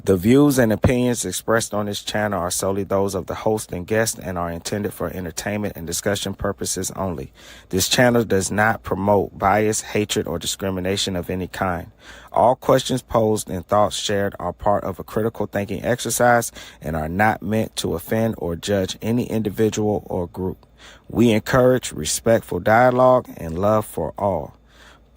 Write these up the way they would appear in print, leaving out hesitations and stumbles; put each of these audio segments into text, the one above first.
The views and opinions expressed on this channel are solely those of the host and guest and are intended for entertainment and discussion purposes only. This channel does not promote bias, hatred, or discrimination of any kind. All questions posed and thoughts shared are part of a critical thinking exercise and are not meant to offend or judge any individual or group. We encourage respectful dialogue and love for all.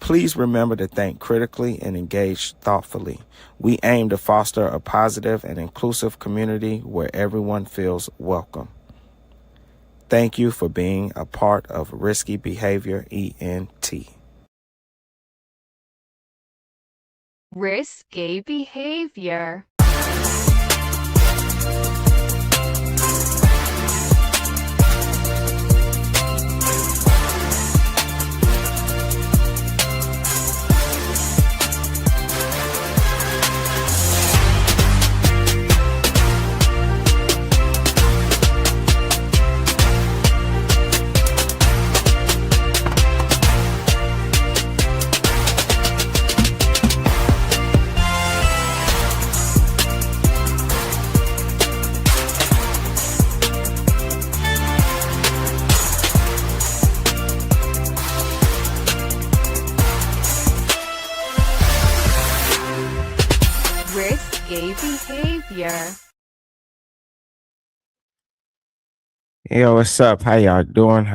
Please remember to think critically and engage thoughtfully. We aim to foster a positive and inclusive community where everyone feels welcome. Thank you for being a part of Risky Behavior ENT. Risky behavior. Risky behavior. Yo, what's up? How y'all doing?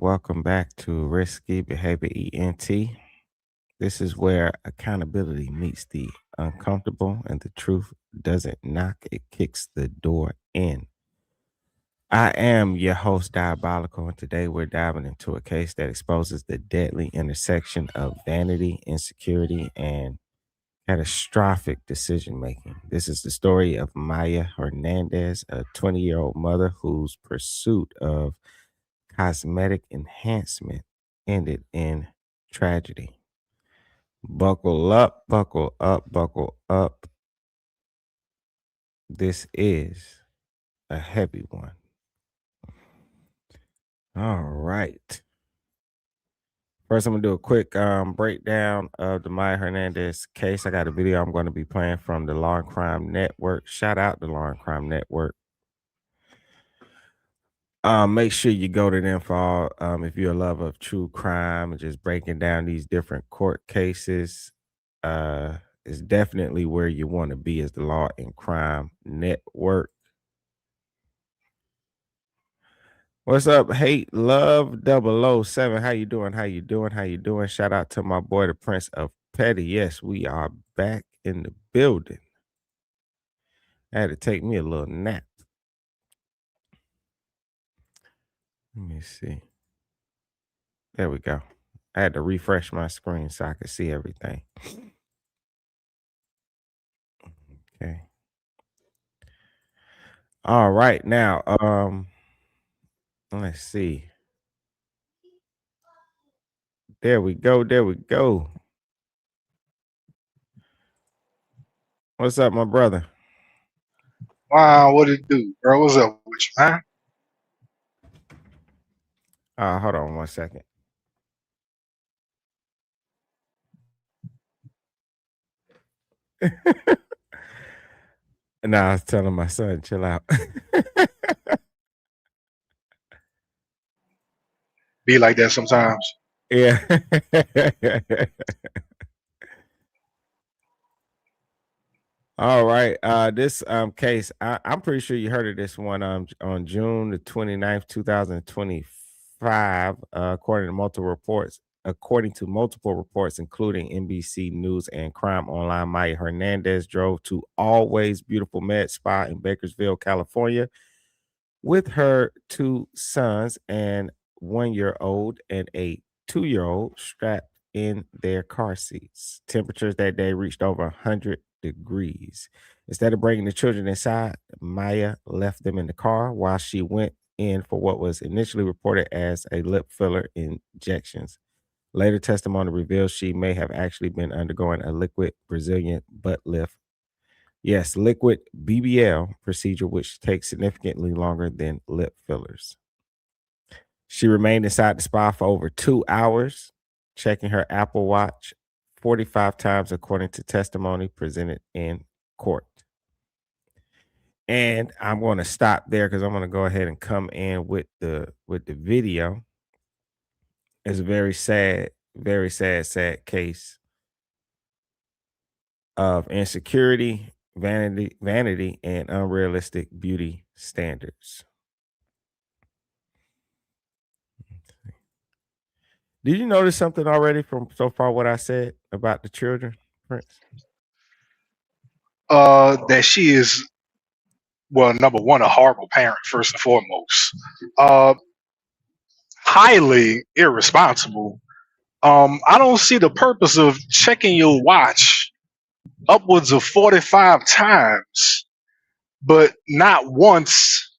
Welcome back to Risky Behavior ENT. This is where accountability meets the uncomfortable and the truth doesn't knock, it kicks the door in. I am your host, Diabolical, and today we're diving into a case that exposes the deadly intersection of vanity, insecurity, and catastrophic decision making. This is the story of Maya Hernandez, a 20-year-old mother whose pursuit of cosmetic enhancement ended in tragedy. Buckle up, buckle up, buckle up. This is a heavy one. All right. First, I'm going to do a quick breakdown of the Maya Hernandez case. I got a video I'm going to be playing from the Law and Crime Network. Shout out the Law and Crime Network. Make sure you go to them for all, if you're a lover of true crime and just breaking down these different court cases. It's definitely where you want to be, as the Law and Crime Network. What's up? Hate Love 007. How you doing? Shout out to my boy, the Prince of Petty. Yes, we are back in the building. I had to take me a little nap. Let me see. There we go. I had to refresh my screen so I could see everything. Okay. All right. Now, let's see. There we go. What's up, my brother? Wow, what it do, bro? What's up with you, man? Hold on 1 second. Nah, I was telling my son, chill out. Be like that sometimes. Yeah. All right. This case, I'm pretty sure you heard of this one on June the 29th, 2025, according to multiple reports, including NBC News and Crime Online. Maya Hernandez drove to Always Beautiful Med Spa in Bakersville, California, with her 2 sons and 1-year-old and a 2-year-old strapped in their car seats. Temperatures that day reached over 100 degrees. Instead of bringing the children inside, Maya left them in the car while she went in for what was initially reported as a lip filler injections. Later testimony reveals she may have actually been undergoing a liquid Brazilian butt lift. Yes, liquid BBL procedure, which takes significantly longer than lip fillers. She remained inside the spa for over 2 hours, checking her Apple Watch 45 times, according to testimony presented in court. And I'm going to stop there because I'm going to go ahead and come in with the video. It's a very sad case of insecurity, vanity, and unrealistic beauty standards. Did you notice something already from so far what I said about the children, Prince? That she is, well, number one, a horrible parent first and foremost. Uh, Highly irresponsible. I don't see the purpose of checking your watch upwards of 45 times, but not once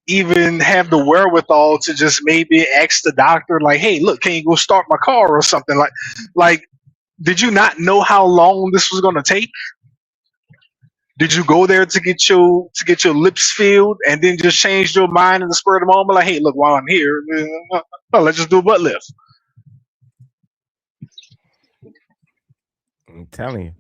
even have the wherewithal to just maybe ask the doctor, like, "Hey, look, can you go start my car or something?" Like, did you not know how long this was going to take? Did you go there to get your lips filled and then just change your mind in the spur of the moment? Like, hey, look, while I'm here, let's just do a butt lift. I'm telling you.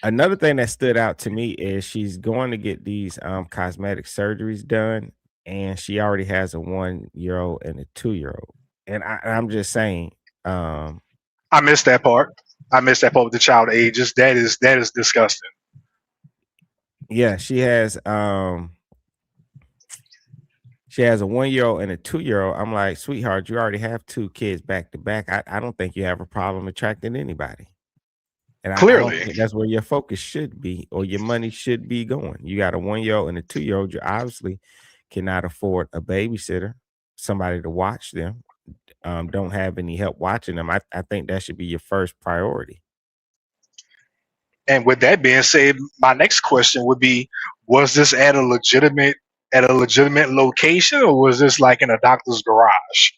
Another thing that stood out to me is she's going to get these cosmetic surgeries done, and she already has a 1 year old and a 2 year old. And I'm just saying, um, I missed that part. I missed that part with the child ages. That is disgusting. yeah, she has a 1 year old and a 2 year old. I'm like, sweetheart, you already have two kids back to back. I don't think you have a problem attracting anybody. And I don't Clearly, think that's where your focus should be or your money should be going. You got a 1 year old and a 2 year old. You obviously cannot afford a babysitter, somebody to watch them. Don't have any help watching them. I think that should be your first priority. and with that being said, my next question would be: was this at a legitimate location, or was this like in a doctor's garage?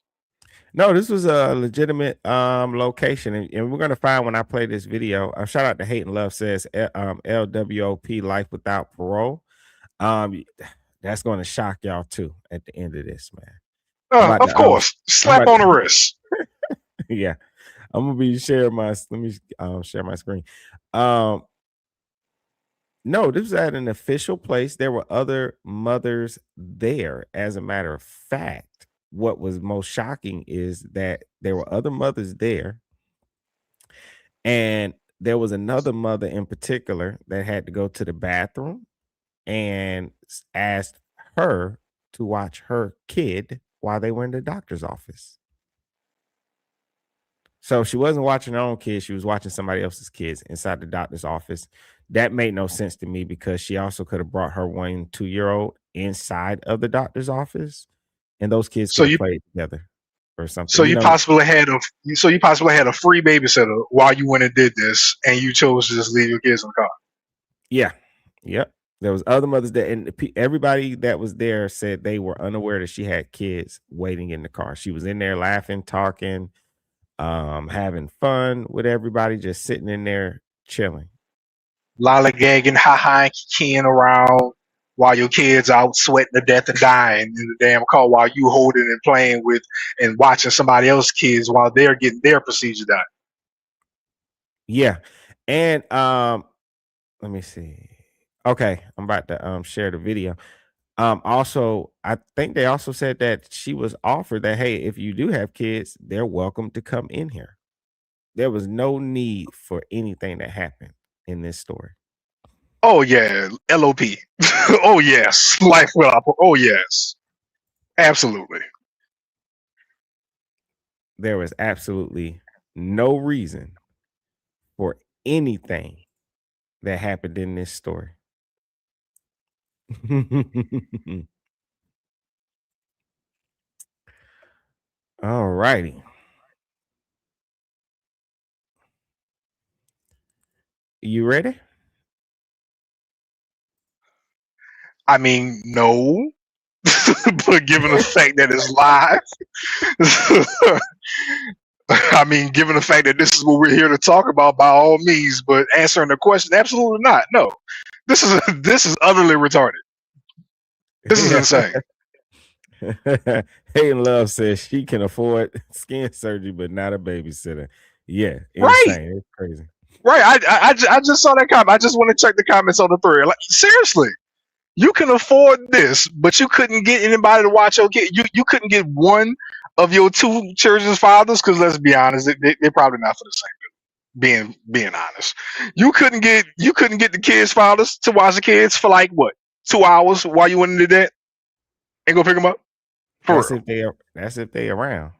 No, this was a legitimate location, and we're gonna find when I play this video. Shout out to Hate and Love says LWOP Life Without Parole. Um, that's gonna shock y'all too at the end of this, man. I'm about Of to course, I'm slap about on to the wrist. yeah, I'm gonna be sharing my let me share my screen. Um, no, this was at an official place. There were other mothers there. As a matter of fact, what was most shocking is that there were other mothers there, and there was another mother in particular that had to go to the bathroom and asked her to watch her kid while they were in the doctor's office. So she wasn't watching her own kids, she was watching somebody else's kids inside the doctor's office. That made no sense to me because she also could have brought her 1 and 2 year old inside of the doctor's office, and those kids So could have you played together or something. so you possibly had a free babysitter while you went and did this, and you chose to just leave your kids in the car. Yeah, yep. There was other mothers there, and everybody that was there said they were unaware that she had kids waiting in the car. She was in there laughing, talking, having fun with everybody, just sitting in there chilling. Lollygagging, ha and keying around while your kids out sweating to death and dying in the damn car while you holding and playing with and watching somebody else's kids while they're getting their procedure done. Yeah, and let me see. Okay, I'm about to share the video. Also, I think they also said that she was offered that, hey, if you do have kids, they're welcome to come in here. There was no need for anything that happened in this story. Oh yeah, LOP. Oh yes, life without. Oh yes, absolutely. There was absolutely no reason for anything that happened in this story. All righty. You ready? I mean, no, but given the fact that it's live, I mean, given the fact that this is what we're here to talk about, by all means. But answering the question, absolutely not. No, this is utterly retarded. This is Yeah. insane. Hayden Love says she can afford skin surgery, but not a babysitter. Yeah, Right, insane. It's crazy. right. I just saw that comment. I just want to check the comments on the thread. Like, seriously, You can afford this, but you couldn't get anybody to watch your kid. You couldn't get one of your two children's fathers, because let's be honest, they're probably not for the same. Being honest, you couldn't get the kids' fathers to watch the kids for like what 2 hours while you went and did that and go pick them up for That's real. that's if they around.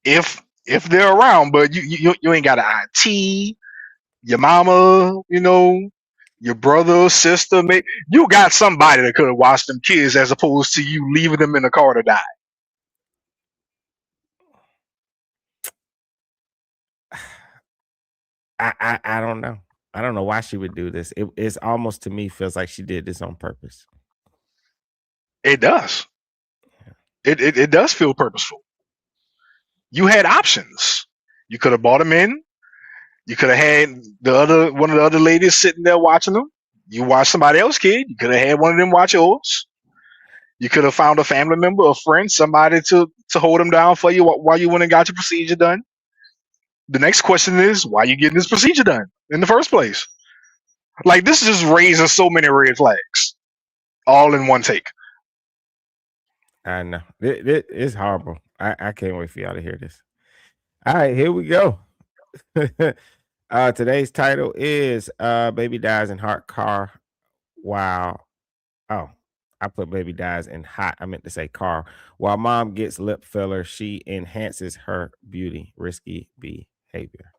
If they're around, but you ain't got an auntie, your mama, your brother, sister, maybe you got somebody that could have watched them kids as opposed to you leaving them in the car to die. I don't know. I don't know why she would do this. It's almost to me feels like she did this on purpose. It does. It does feel purposeful. You had options. You could have bought them in. You could have had one of the other ladies sitting there watching them. You watch somebody else's kid. You could have had one of them watch yours. You could have found a family member, a friend, somebody to hold them down for you while you went and got your procedure done. The next question is, why are you getting this procedure done in the first place? Like, this just raises so many red flags, all in one take. I know. It's horrible. I can't wait for y'all to hear this. All right, here we go. Today's title is Baby Dies in Hot Car while I put baby dies in hot. I meant to say car. While mom gets lip filler, she enhances her beauty. Risky behavior.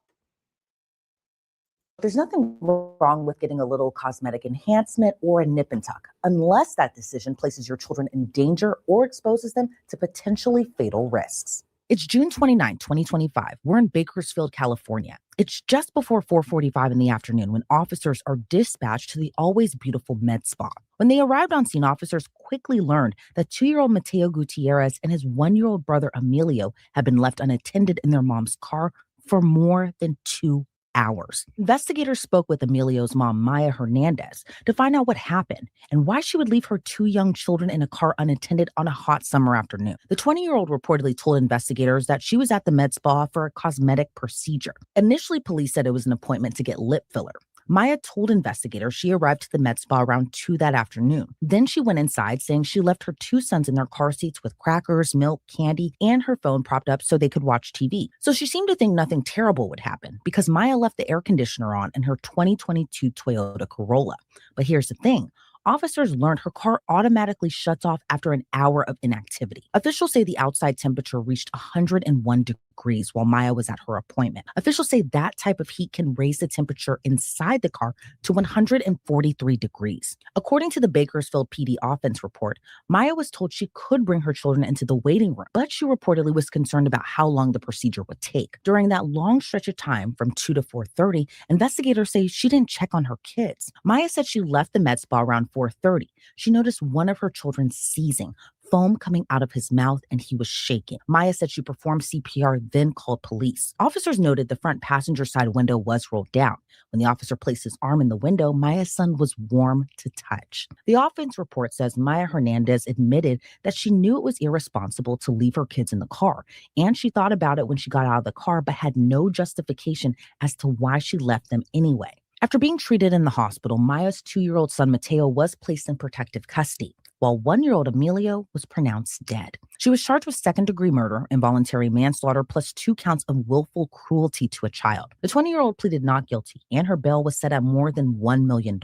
There's nothing wrong with getting a little cosmetic enhancement or a nip and tuck, unless that decision places your children in danger or exposes them to potentially fatal risks. It's June 29, 2025. We're in Bakersfield, California. It's just before 4:45 in the afternoon when officers are dispatched to the always beautiful med spa. When they arrived on scene, officers quickly learned that 2-year-old Mateo Gutierrez and his 1-year-old brother Emilio had been left unattended in their mom's car for more than 2 hours. Investigators spoke with Emilio's mom, Maya Hernandez, to find out what happened and why she would leave her 2 young children in a car unattended on a hot summer afternoon. The 20-year-old reportedly told investigators that she was at the med spa for a cosmetic procedure. Initially, police said it was an appointment to get lip filler. Maya told investigators she arrived to the med spa around 2 that afternoon. Then she went inside, saying she left her 2 sons in their car seats with crackers, milk, candy, and her phone propped up so they could watch TV. So she seemed to think nothing terrible would happen because Maya left the air conditioner on in her 2022 Toyota Corolla. But here's the thing. Officers learned her car automatically shuts off after an hour of inactivity. Officials say the outside temperature reached 101 degrees while Maya was at her appointment. Officials say that type of heat can raise the temperature inside the car to 143 degrees. According to the Bakersfield PD offense report, Maya was told she could bring her children into the waiting room, but she reportedly was concerned about how long the procedure would take. During that long stretch of time from 2 to 4:30, investigators say she didn't check on her kids. Maya said she left the med spa around 4:30. She noticed one of her children seizing, foam coming out of his mouth, and he was shaking. Maya said she performed CPR, then called police. Officers noted the front passenger side window was rolled down. When the officer placed his arm in the window, Maya's son was warm to touch. The offense report says Maya Hernandez admitted that she knew it was irresponsible to leave her kids in the car, and she thought about it when she got out of the car, but had no justification as to why she left them anyway. After being treated in the hospital, Maya's 2-year-old son Mateo was placed in protective custody, while 1-year-old Emilio was pronounced dead. She was charged with second-degree murder, involuntary manslaughter, plus 2 counts of willful cruelty to a child. The 20-year-old pleaded not guilty, and her bail was set at more than $1 million.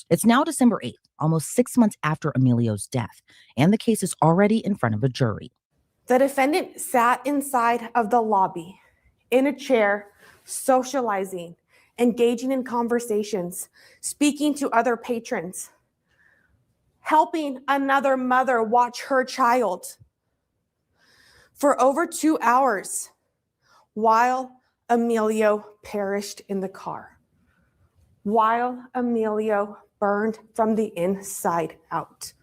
It's now December 8th, almost 6 months after Emilio's death, and the case is already in front of a jury. The defendant sat inside of the lobby, in a chair, socializing, engaging in conversations, speaking to other patrons, helping another mother watch her child for over 2 hours while Emilio perished in the car, while Emilio burned from the inside out.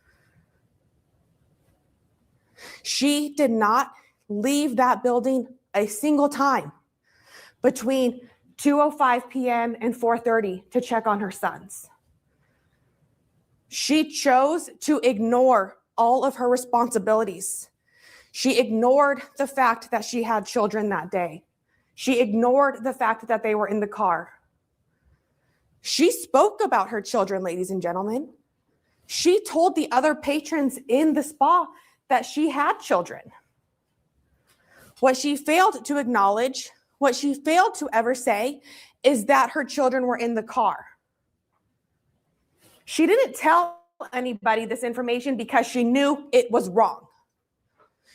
She did not leave that building a single time between 2:05 p.m. and 4:30 to check on her sons. She chose to ignore all of her responsibilities. She ignored the fact that she had children that day. She ignored the fact that they were in the car. She spoke about her children, ladies and gentlemen. She told the other patrons in the spa that she had children. What she failed to acknowledge, what she failed to ever say, is that her children were in the car. She didn't tell anybody this information because she knew it was wrong.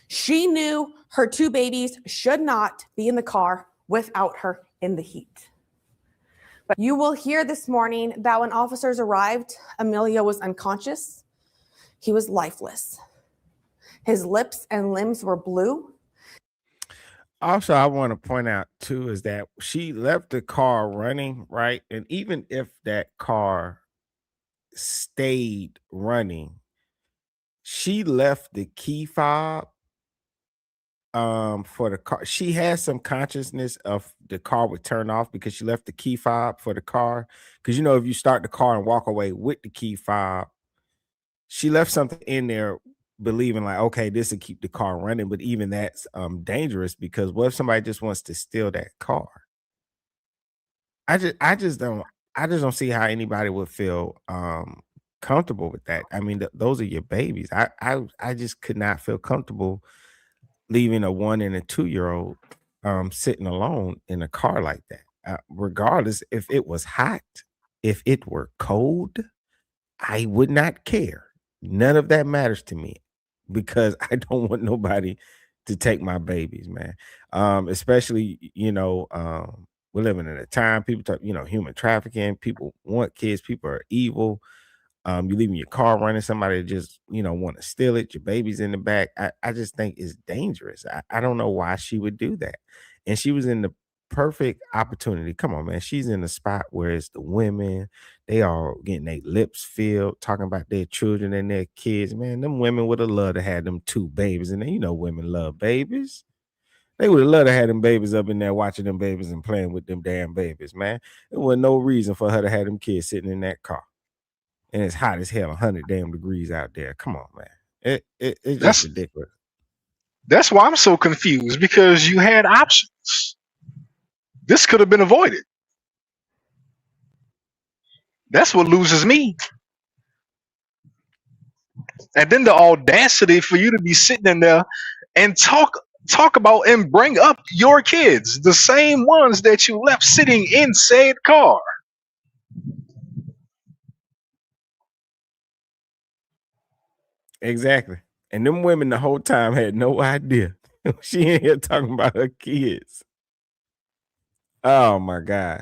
She knew her 2 babies should not be in the car without her in the heat. But you will hear this morning that when officers arrived, Emilio was unconscious. He was lifeless. His lips and limbs were blue. Also, I want to point out too is that she left the car running, right? And even if that car stayed running, she left the key fob for the car. She has some consciousness of the car would turn off because she left the key fob for the car. Because if you start the car and walk away with the key fob, she left something in there believing like, okay, this will keep the car running. But even that's dangerous, because what if somebody just wants to steal that car? I just don't see how anybody would feel comfortable with that. I mean, those are your babies. I just could not feel comfortable leaving a 1 and a 2-year-old sitting alone in a car like that. Regardless if it was hot, if it were cold, I would not care. None of that matters to me, because I don't want nobody to take my babies, man. Especially, we're living in a time people talk, human trafficking. People want kids. People are evil. You leaving your car running, somebody just, want to steal it. Your baby's in the back. I just think it's dangerous. I don't know why she would do that. And she was in the perfect opportunity. Come on, man. She's in the spot where it's the women. They are getting their lips filled, talking about their children and their kids. Man, them women would have loved to have them 2 babies. And then, women love babies. They would have loved to have them babies up in there watching them babies and playing with them damn babies, man. There was no reason for her to have them kids sitting in that car. And it's hot as hell, 100 damn degrees out there. Come on, man. It's just ridiculous. That's why I'm so confused, because you had options. This could have been avoided. That's what loses me. And then the audacity for you to be sitting in there and talk about and bring up your kids, the same ones that you left sitting in said car. Exactly. And them women the whole time had no idea. She ain't here talking about her kids. Oh my gosh.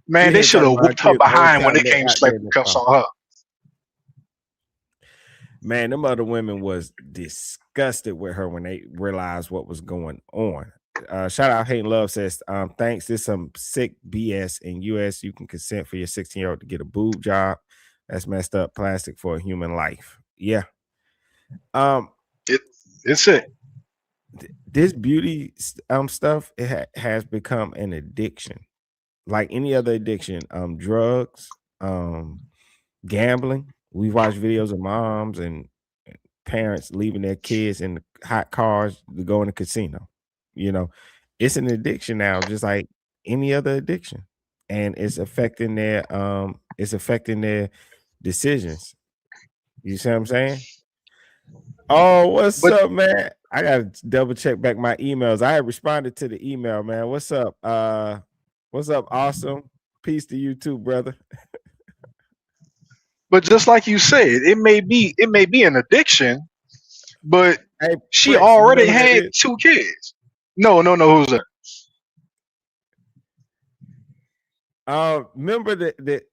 Man, they should have whooped her behind when they came to slap the cuffs on her. Man, them other women was disgusted with her when they realized what was going on. Shout out Hate and Love says, thanks. There's some sick BS in US. You can consent for your 16-year-old to get a boob job. That's messed up plastic for a human life. Yeah. It's it. This beauty stuff, it has become an addiction. Like any other addiction, drugs, gambling. We've watched videos of moms and parents leaving their kids in the hot cars to go in the casino. It's an addiction now, just like any other addiction, and it's affecting their decisions. You see what I'm saying? Oh, what's up, man? I gotta double check back my emails. I had responded to the email, man. What's up? What's up? Awesome. Peace to you too, brother. But just like you said, it may be an addiction, but hey, she already had 2 kids. No, who's that?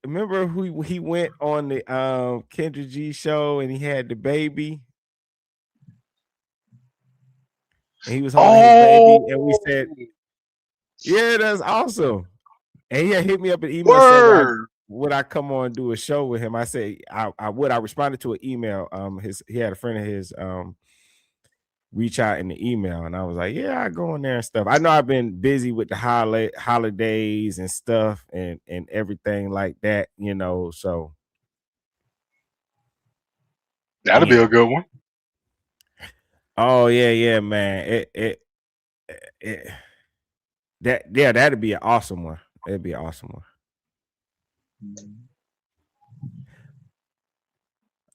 Remember who he went on the Kendra G show and he had the baby? And he was holding his baby, and we said, yeah, that's awesome. And he had hit me up an email saying, would I come on and do a show with him? I said I would. I responded to an email. He had a friend of his reach out in the email, and I was like, yeah, I go in there and stuff. I know I've been busy with the holidays and stuff and everything like that, so that'll be a good one. Oh yeah, man. That'd be an awesome one. It'd be an awesome one.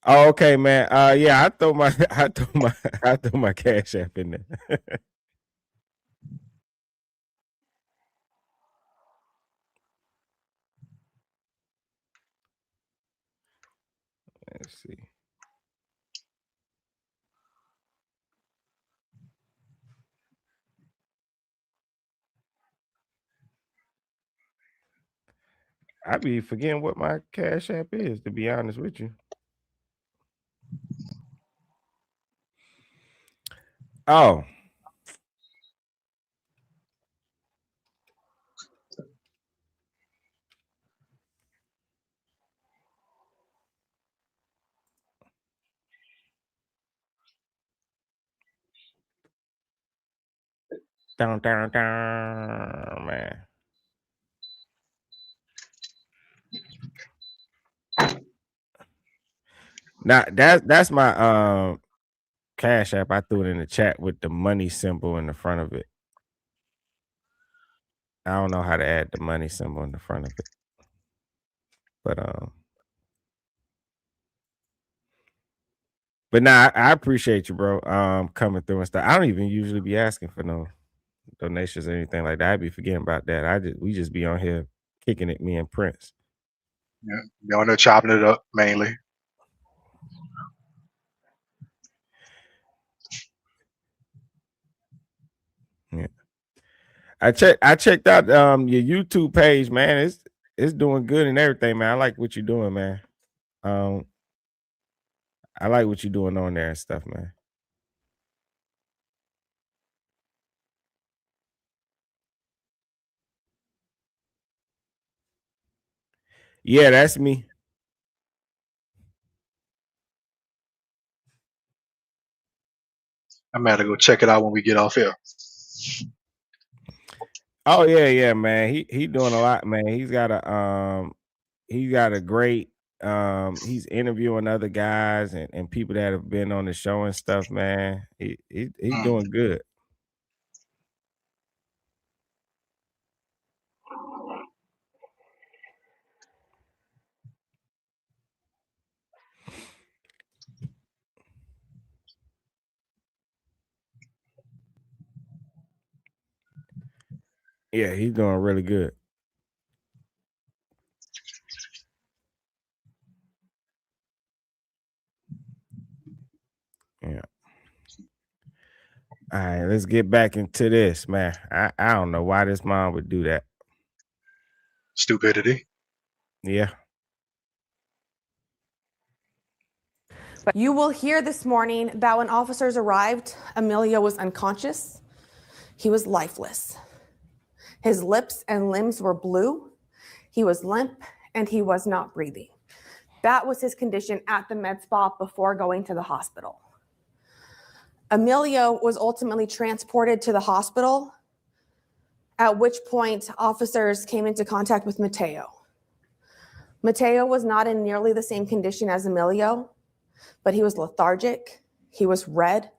Oh, okay, man. Yeah, I throw my Cash App in there. Let's see. I be forgetting what my Cash App is, to be honest with you. Oh. Down, man. Now that's my Cash App. I threw it in the chat with the money symbol in the front of it. I don't know how to add the money symbol in the front of it. But nah, I appreciate you, bro. Coming through and stuff. I don't even usually be asking for no donations or anything like that. I'd be forgetting about that. We just be on here kicking it, me and Prince. Yeah, be on there chopping it up mainly. Yeah. I checked out your YouTube page, man. It's doing good and everything, man. I like what you're doing, man. I like what you're doing on there and stuff, man. Yeah, that's me. I'm gonna go check it out when we get off here. Oh yeah, man. He doing a lot, man. He's got a great he's interviewing other guys and people that have been on the show and stuff, man. He's doing good. Yeah, he's doing really good. Yeah. All right, let's get back into this, man. I don't know why this mom would do that. Stupidity. Yeah. But you will hear this morning that when officers arrived, Emilio was unconscious. He was lifeless. His lips and limbs were blue. He was limp and he was not breathing. That was his condition at the med spa before going to the hospital. Emilio was ultimately transported to the hospital, at which point officers came into contact with Mateo. Mateo was not in nearly the same condition as Emilio, but he was lethargic, he was red,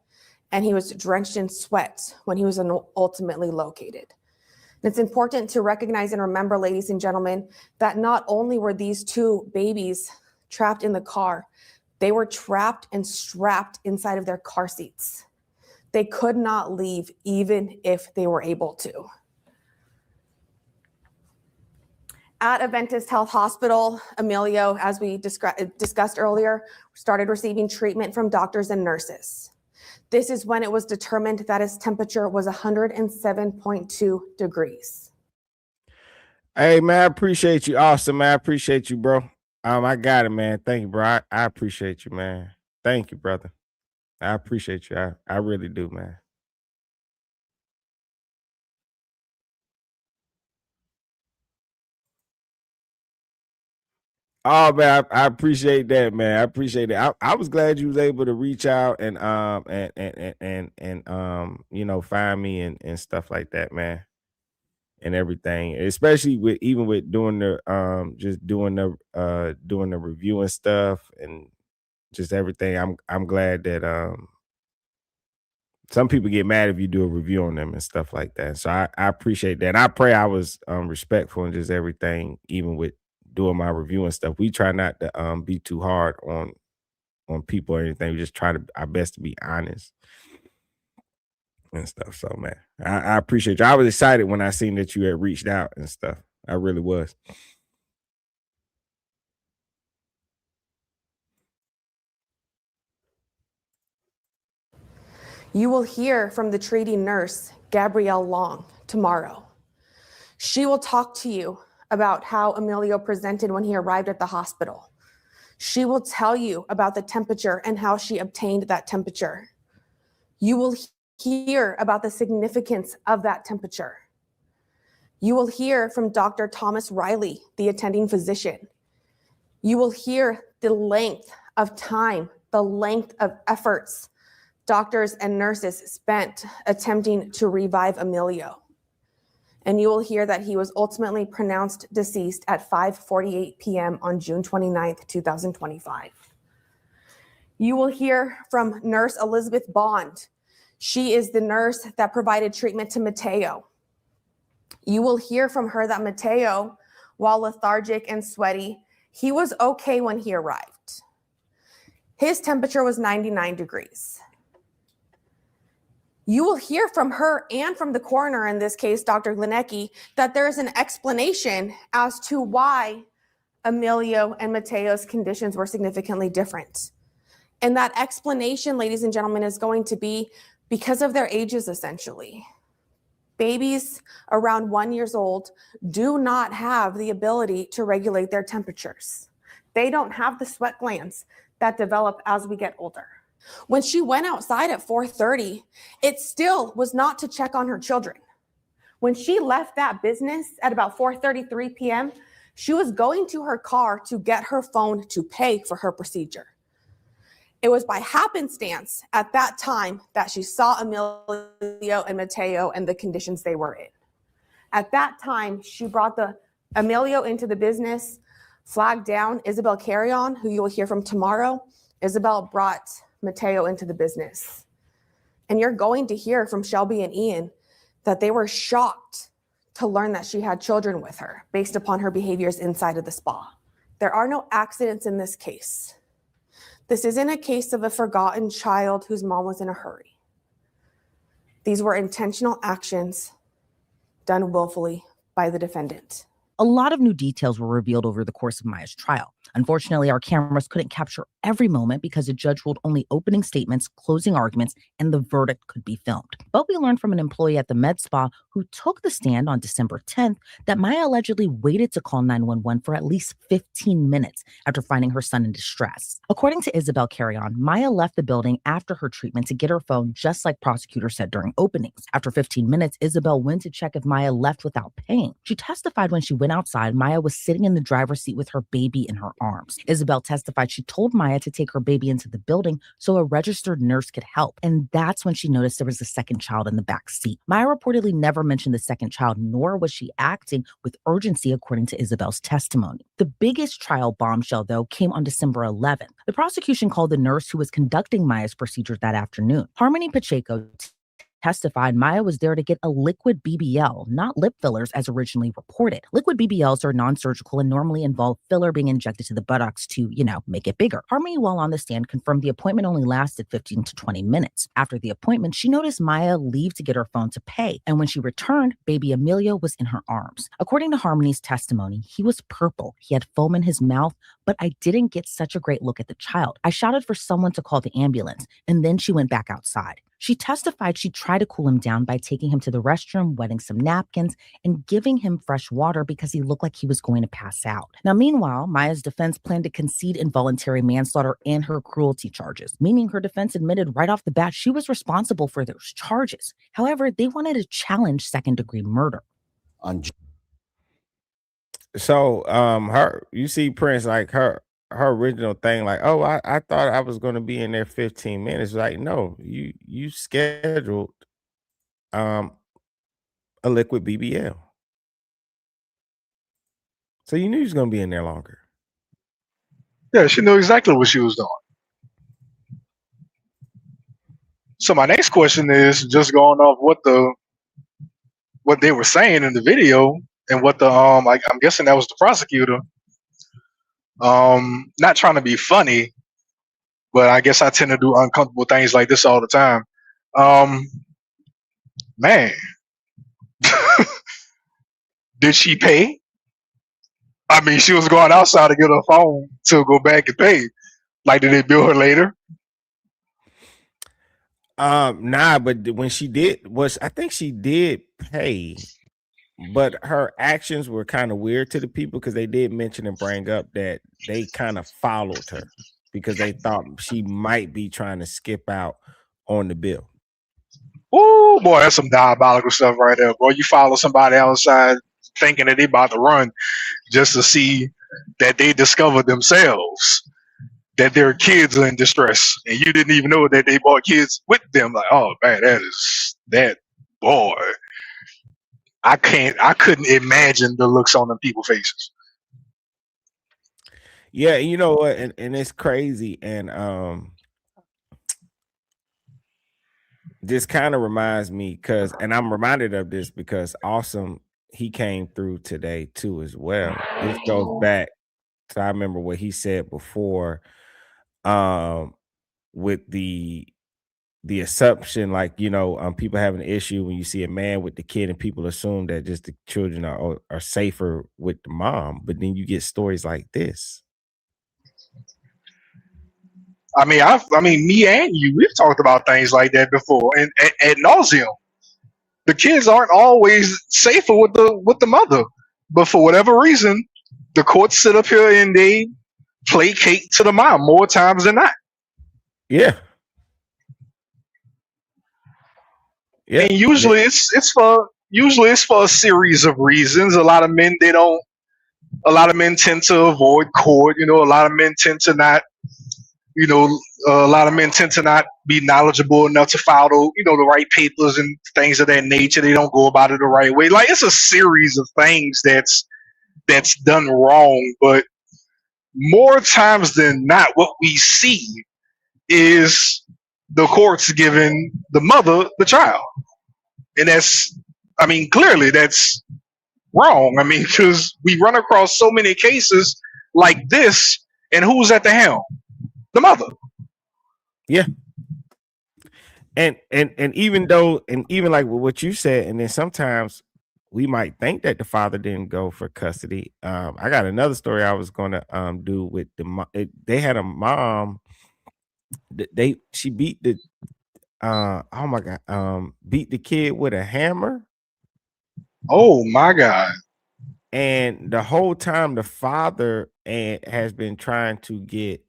and he was drenched in sweat when he was ultimately located. And it's important to recognize and remember, ladies and gentlemen, that not only were these two babies trapped in the car, they were trapped and strapped inside of their car seats. They could not leave even if they were able to. At Adventist Health Hospital, Emilio, as we discussed earlier, started receiving treatment from doctors and nurses. This is when it was determined that his temperature was 107.2 degrees. Hey, man, I appreciate you. Awesome, man. I appreciate you, bro. I got it, man. Thank you, bro. I appreciate you, man. Thank you, brother. I appreciate you. I really do, man. Oh man, I appreciate that, man. I appreciate it. I was glad you was able to reach out and you know, find me and stuff like that, man. And everything. Especially with even with doing the just doing the review and stuff and just everything. I'm glad that some people get mad if you do a review on them and stuff like that. So I appreciate that. And I pray I was respectful and just everything, even with doing my review and stuff. We try not to be too hard on people or anything. We just try our best to be honest and stuff. So man, I appreciate you. I was excited when I seen that you had reached out and stuff. I really was. You will hear from the treating nurse, Gabrielle Long, tomorrow. She will talk to you about how Emilio presented when he arrived at the hospital. She will tell you about the temperature and how she obtained that temperature. You will hear about the significance of that temperature. You will hear from Dr. Thomas Riley, the attending physician. You will hear the length of time, the length of efforts doctors and nurses spent attempting to revive Emilio. And you will hear that he was ultimately pronounced deceased at 5:48 p.m. on June 29th, 2025. You will hear from Nurse Elizabeth Bond. She is the nurse that provided treatment to Mateo. You will hear from her that Mateo, while lethargic and sweaty, he was okay when he arrived. His temperature was 99 degrees. You will hear from her and from the coroner, in this case, Dr. Glinecki, that there is an explanation as to why Emilio and Mateo's conditions were significantly different. And that explanation, ladies and gentlemen, is going to be because of their ages, essentially. Babies around 1 year old do not have the ability to regulate their temperatures. They don't have the sweat glands that develop as we get older. When she went outside at 4:30, it still was not to check on her children. When she left that business at about 4:33 p.m., she was going to her car to get her phone to pay for her procedure. It was by happenstance at that time that she saw Emilio and Mateo and the conditions they were in. At that time, she brought Emilio into the business, flagged down Isabel Carrion, who you will hear from tomorrow. Isabel brought Mateo into the business. And you're going to hear from Shelby and Ian that they were shocked to learn that she had children with her based upon her behaviors inside of the spa. There are no accidents in this case. This isn't a case of a forgotten child whose mom was in a hurry. These were intentional actions done willfully by the defendant. A lot of new details were revealed over the course of Maya's trial. Unfortunately, our cameras couldn't capture every moment because the judge ruled only opening statements, closing arguments, and the verdict could be filmed. But we learned from an employee at the med spa who took the stand on December 10th that Maya allegedly waited to call 911 for at least 15 minutes after finding her son in distress. According to Isabel Carrion, Maya left the building after her treatment to get her phone, just like prosecutors said during openings. After 15 minutes, Isabel went to check if Maya left without paying. She testified when she went outside, Maya was sitting in the driver's seat with her baby in her arms. Isabel testified she told Maya to take her baby into the building so a registered nurse could help. And that's when she noticed there was a second child in the back seat. Maya reportedly never mentioned the second child, nor was she acting with urgency, according to Isabel's testimony. The biggest trial bombshell, though, came on December 11th. The prosecution called the nurse who was conducting Maya's procedure that afternoon. Harmony Pacheco testified Maya was there to get a liquid BBL, not lip fillers as originally reported. Liquid BBLs are non-surgical and normally involve filler being injected to the buttocks to, make it bigger. Harmony, while on the stand, confirmed the appointment only lasted 15 to 20 minutes. After the appointment, she noticed Maya leave to get her phone to pay, and when she returned, baby Emilio was in her arms. According to Harmony's testimony, he was purple. He had foam in his mouth, but I didn't get such a great look at the child. I shouted for someone to call the ambulance, and then she went back outside. She testified she tried to cool him down by taking him to the restroom, wetting some napkins, and giving him fresh water because he looked like he was going to pass out. Now, meanwhile, Maya's defense planned to concede involuntary manslaughter and her cruelty charges, meaning her defense admitted right off the bat she was responsible for those charges. However, they wanted to challenge second-degree murder. So, you see Prince, like her original thing, like, oh, I thought I was going to be in there 15 minutes. Like, no, you scheduled a liquid BBL. So you knew you was going to be in there longer. Yeah, she knew exactly what she was doing. So my next question is just going off what they were saying in the video and what the I'm guessing that was the prosecutor. Not trying to be funny, but I guess I tend to do uncomfortable things like this all the time. Man, did she pay? I mean, she was going outside to get her phone to go back and pay. Like, did they bill her later? Nah, but when she did, I think she did pay, but her actions were kind of weird to the people because they did mention and bring up that they kind of followed her because they thought she might be trying to skip out on the bill. Oh boy, that's some diabolical stuff right there, boy. You follow somebody outside thinking that they about to run just to see that they discovered themselves that their kids are in distress, and you didn't even know that they brought kids with them. Like, oh man, that boy. I couldn't imagine the looks on them people's faces. Yeah, you know what, and it's crazy, and this kind of reminds me and I'm reminded of this because Awesome, he came through today too as well. This goes back to, I remember what he said before, with the assumption, like, people have an issue when you see a man with the kid and people assume that just the children are safer with the mom, but then you get stories like this. I mean, me and you, we've talked about things like that before, and ad nauseum. The kids aren't always safer with the mother, but for whatever reason, the courts sit up here and they placate to the mom more times than not. Yeah. Yeah. And usually it's for a series of reasons. A lot of men tend to avoid court. A lot of men tend to not. A lot of men tend to not be knowledgeable enough to follow, the right papers and things of that nature. They don't go about it the right way. Like, it's a series of things that's done wrong. But more times than not, what we see is the courts giving the mother the child. And clearly that's wrong. Because we run across so many cases like this, and who's at the helm? The mother. Yeah. And even like what you said, and then sometimes we might think that the father didn't go for custody. I got another story I was going to do with they had a mom that she beat the oh my god, beat the kid with a hammer. Oh my God. And the whole time the father has been trying to get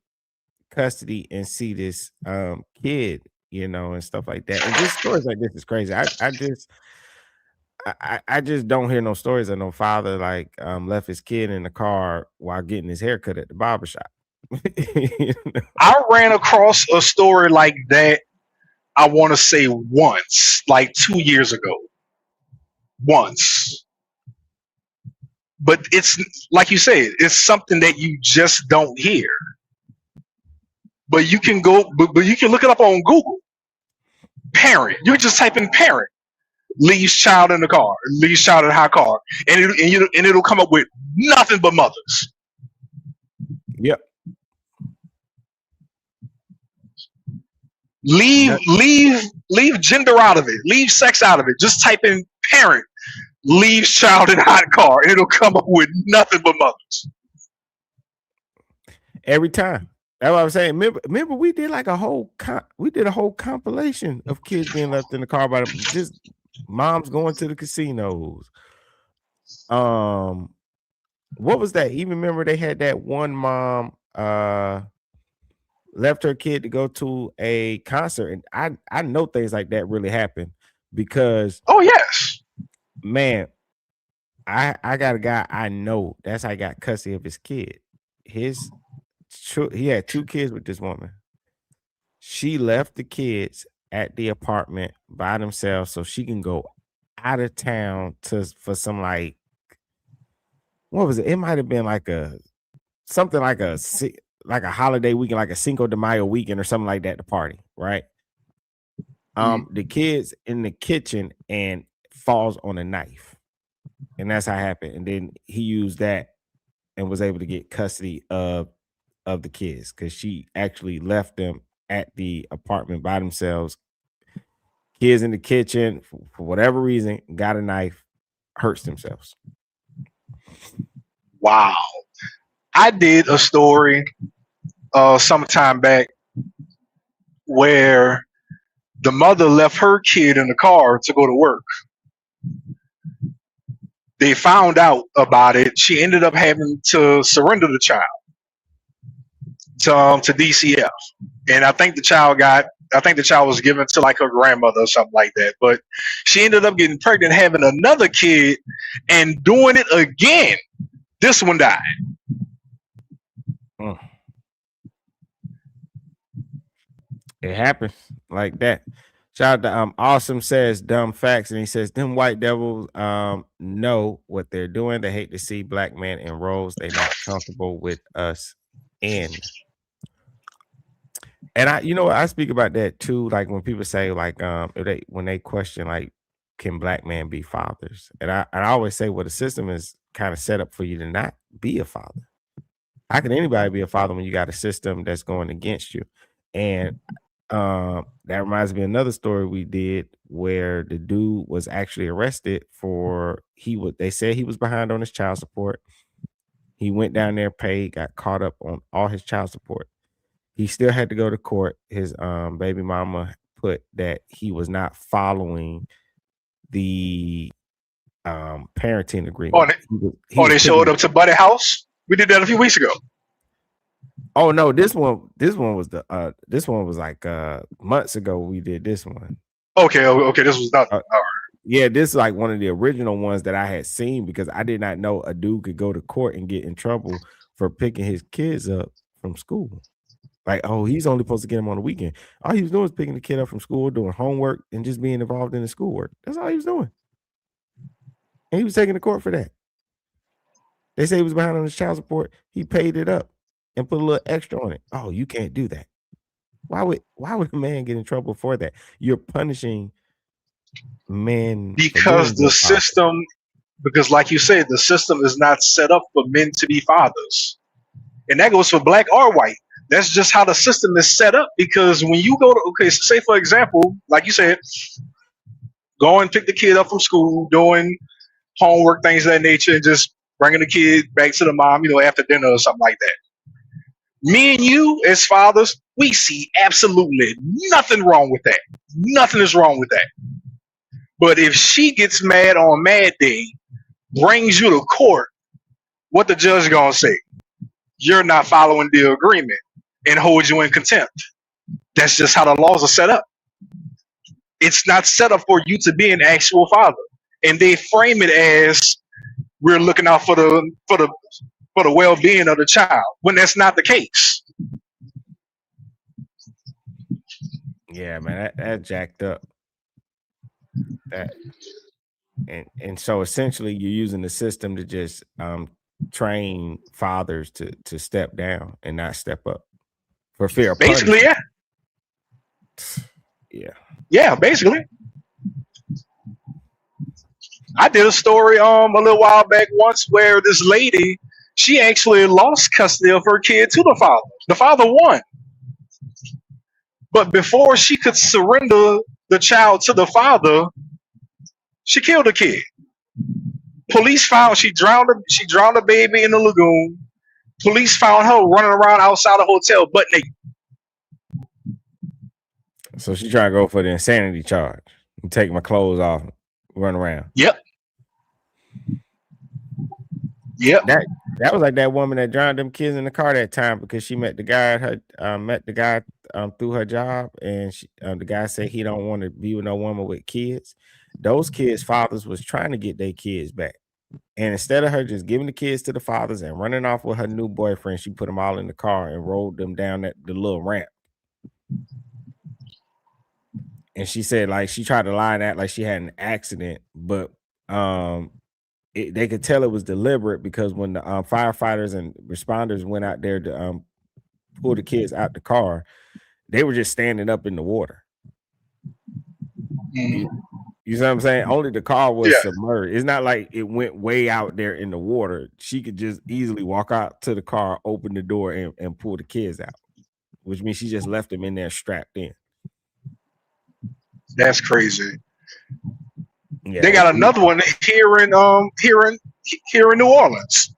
custody and see this kid, and stuff like that. And just stories like this is crazy. I just don't hear no stories of no father like left his kid in the car while getting his hair cut at the barbershop. I ran across a story like that, I want to say once, like 2 years ago. Once. But it's like you said, it's something that you just don't hear. But you can but you can look it up on Google. Parent. You just type in parent. Leaves child in the car. Leaves child in a hot car. And it'll come up with nothing but mothers. Yep. Leave gender out of it. Leave sex out of it. Just type in parent. Leaves child in hot car, and it'll come up with nothing but mothers. Every time. That's what I'm saying. Remember we did like a whole compilation of kids being left in the car by just moms going to the casinos. What was that? Even remember they had that one mom left her kid to go to a concert, and I know things like that really happen because yes, man, I got a guy I know that's how he got custody of his kid. He had 2 kids with this woman. She left the kids at the apartment by themselves so she can go out of town for some, like, what was it? It might have been like something like a holiday weekend, like a Cinco de Mayo weekend or something like that to party, right? The kids in the kitchen and falls on a knife. And that's how it happened. And then he used that and was able to get custody of of the kids because she actually left them at the apartment by themselves. Kids in the kitchen, for whatever reason, got a knife, hurts themselves. Wow. I did a story sometime back where the mother left her kid in the car to go to work. They found out about it. She ended up having to surrender the child to DCF. And I think the child was given to like her grandmother or something like that. But she ended up getting pregnant, having another kid, and doing it again. This one died. It happens like that. Shout out to Awesome says dumb facts, and he says them white devils know what they're doing. They hate to see black men in roles they're not comfortable with us in. And I speak about that too. Like when people say like when they question like, can black men be fathers? And I always say, well, the system is kind of set up for you to not be a father. How can anybody be a father when you got a system that's going against you? And that reminds me of another story we did where the dude was actually arrested for they said he was behind on his child support. He went down there, paid, got caught up on all his child support. He still had to go to court. His baby mama put that he was not following the parenting agreement. They showed up to Buddy House. We did that a few weeks ago. Oh no, this one was like months ago we did this one. Okay, this was not all right. Yeah, this is like one of the original ones that I had seen because I did not know a dude could go to court and get in trouble for picking his kids up from school. Like, oh, he's only supposed to get him on the weekend. All he was doing was picking the kid up from school, doing homework, and just being involved in the schoolwork. That's all he was doing. And he was taken to court for that. They say he was behind on his child support. He paid it up and put a little extra on it. Oh, you can't do that. Why would a man get in trouble for that? You're punishing men because the system, because like you said, the system is not set up for men to be fathers, and that goes for black or white. That's just how the system is set up. Because when you go to say for example, like you said, go and pick the kid up from school, doing homework, things of that nature, and just bringing the kid back to the mom, after dinner or something like that. Me and you, as fathers, we see absolutely nothing wrong with that. Nothing is wrong with that. But if she gets mad on Mad Day, brings you to court, what the judge gonna say? You're not following the agreement and hold you in contempt. That's just how the laws are set up. It's not set up for you to be an actual father. And they frame it as we're looking out for the well-being of the child, when that's not the case. Yeah, man, that jacked up. That and so essentially you're using the system to just train fathers to step down and not step up for fear of basically punishment. Yeah, basically. I did a story a little while back once where this lady, she actually lost custody of her kid to the father. The father won. But before she could surrender the child to the father, she killed the kid. Police found she drowned a baby in the lagoon. Police found her running around outside a hotel butt naked. So she tried to go for the insanity charge. Take my clothes off, run around. Yep. That was like that woman that drowned them kids in the car that time because she met the guy through her job, and the guy said he don't want to be with no woman with kids. Those kids' fathers was trying to get their kids back, and instead of her just giving the kids to the fathers and running off with her new boyfriend, she put them all in the car and rolled them down the little ramp. And she said like she tried to lie and act like she had an accident, but they could tell it was deliberate because when the firefighters and responders went out there to pull the kids out the car, they were just standing up in the water. You know what I'm saying? Only the car was Yeah. submerged. It's not like it went way out there in the water. She could just easily walk out to the car, open the door, and pull the kids out, which means she just left them in there strapped in. That's crazy. Yeah, They got another one here in New Orleans.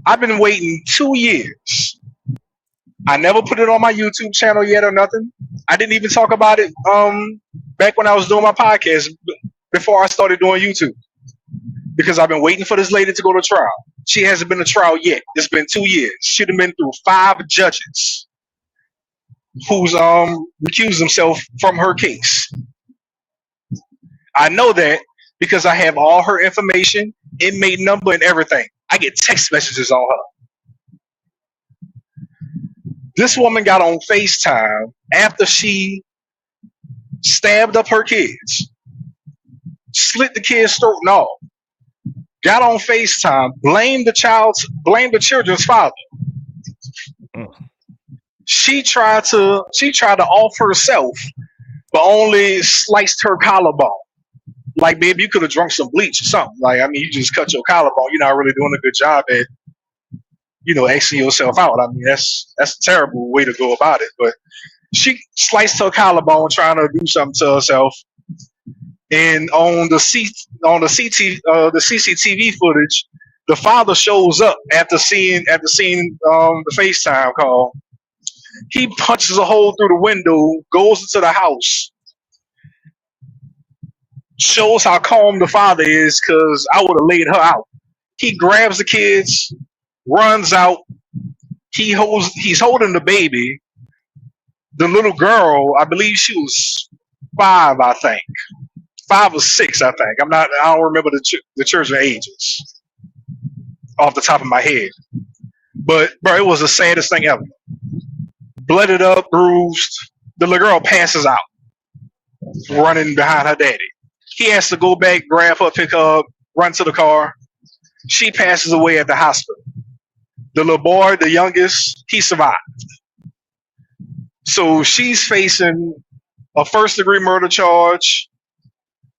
I've been waiting 2 years. I never put it on my YouTube channel yet or nothing. I didn't even talk about it back when I was doing my podcast before I started doing YouTube, because I've been waiting for this lady to go to trial. She hasn't been to trial yet. It's been 2 years. She'd have been through 5 judges who's recused themselves from her case. I know that because I have all her information, inmate number, and everything. I get text messages on her. This woman got on FaceTime after she stabbed up her kids, slit the kid's throat and all. Got on FaceTime, blamed the children's father. She tried to off herself, but only sliced her collarbone. Like, maybe you could have drunk some bleach or something. Like, I mean, you just cut your collarbone. You're not really doing a good job at, Xing yourself out. I mean, that's a terrible way to go about it. But she sliced her collarbone trying to do something to herself. And on the CCTV footage, the father shows up after seeing the FaceTime call. He punches a hole through the window, goes into the house, shows how calm the father is, because I would have laid her out. He grabs the kids, runs out. He's holding the baby. The little girl, I believe she was 5, I think. 5 or 6, I think. I don't remember the children's ages off the top of my head. But bro, it was the saddest thing ever. Blooded up, bruised. The little girl passes out, running behind her daddy. He has to go back, grab her, pick her up, run to the car. She passes away at the hospital. The little boy, the youngest, he survived. So she's facing a first-degree murder charge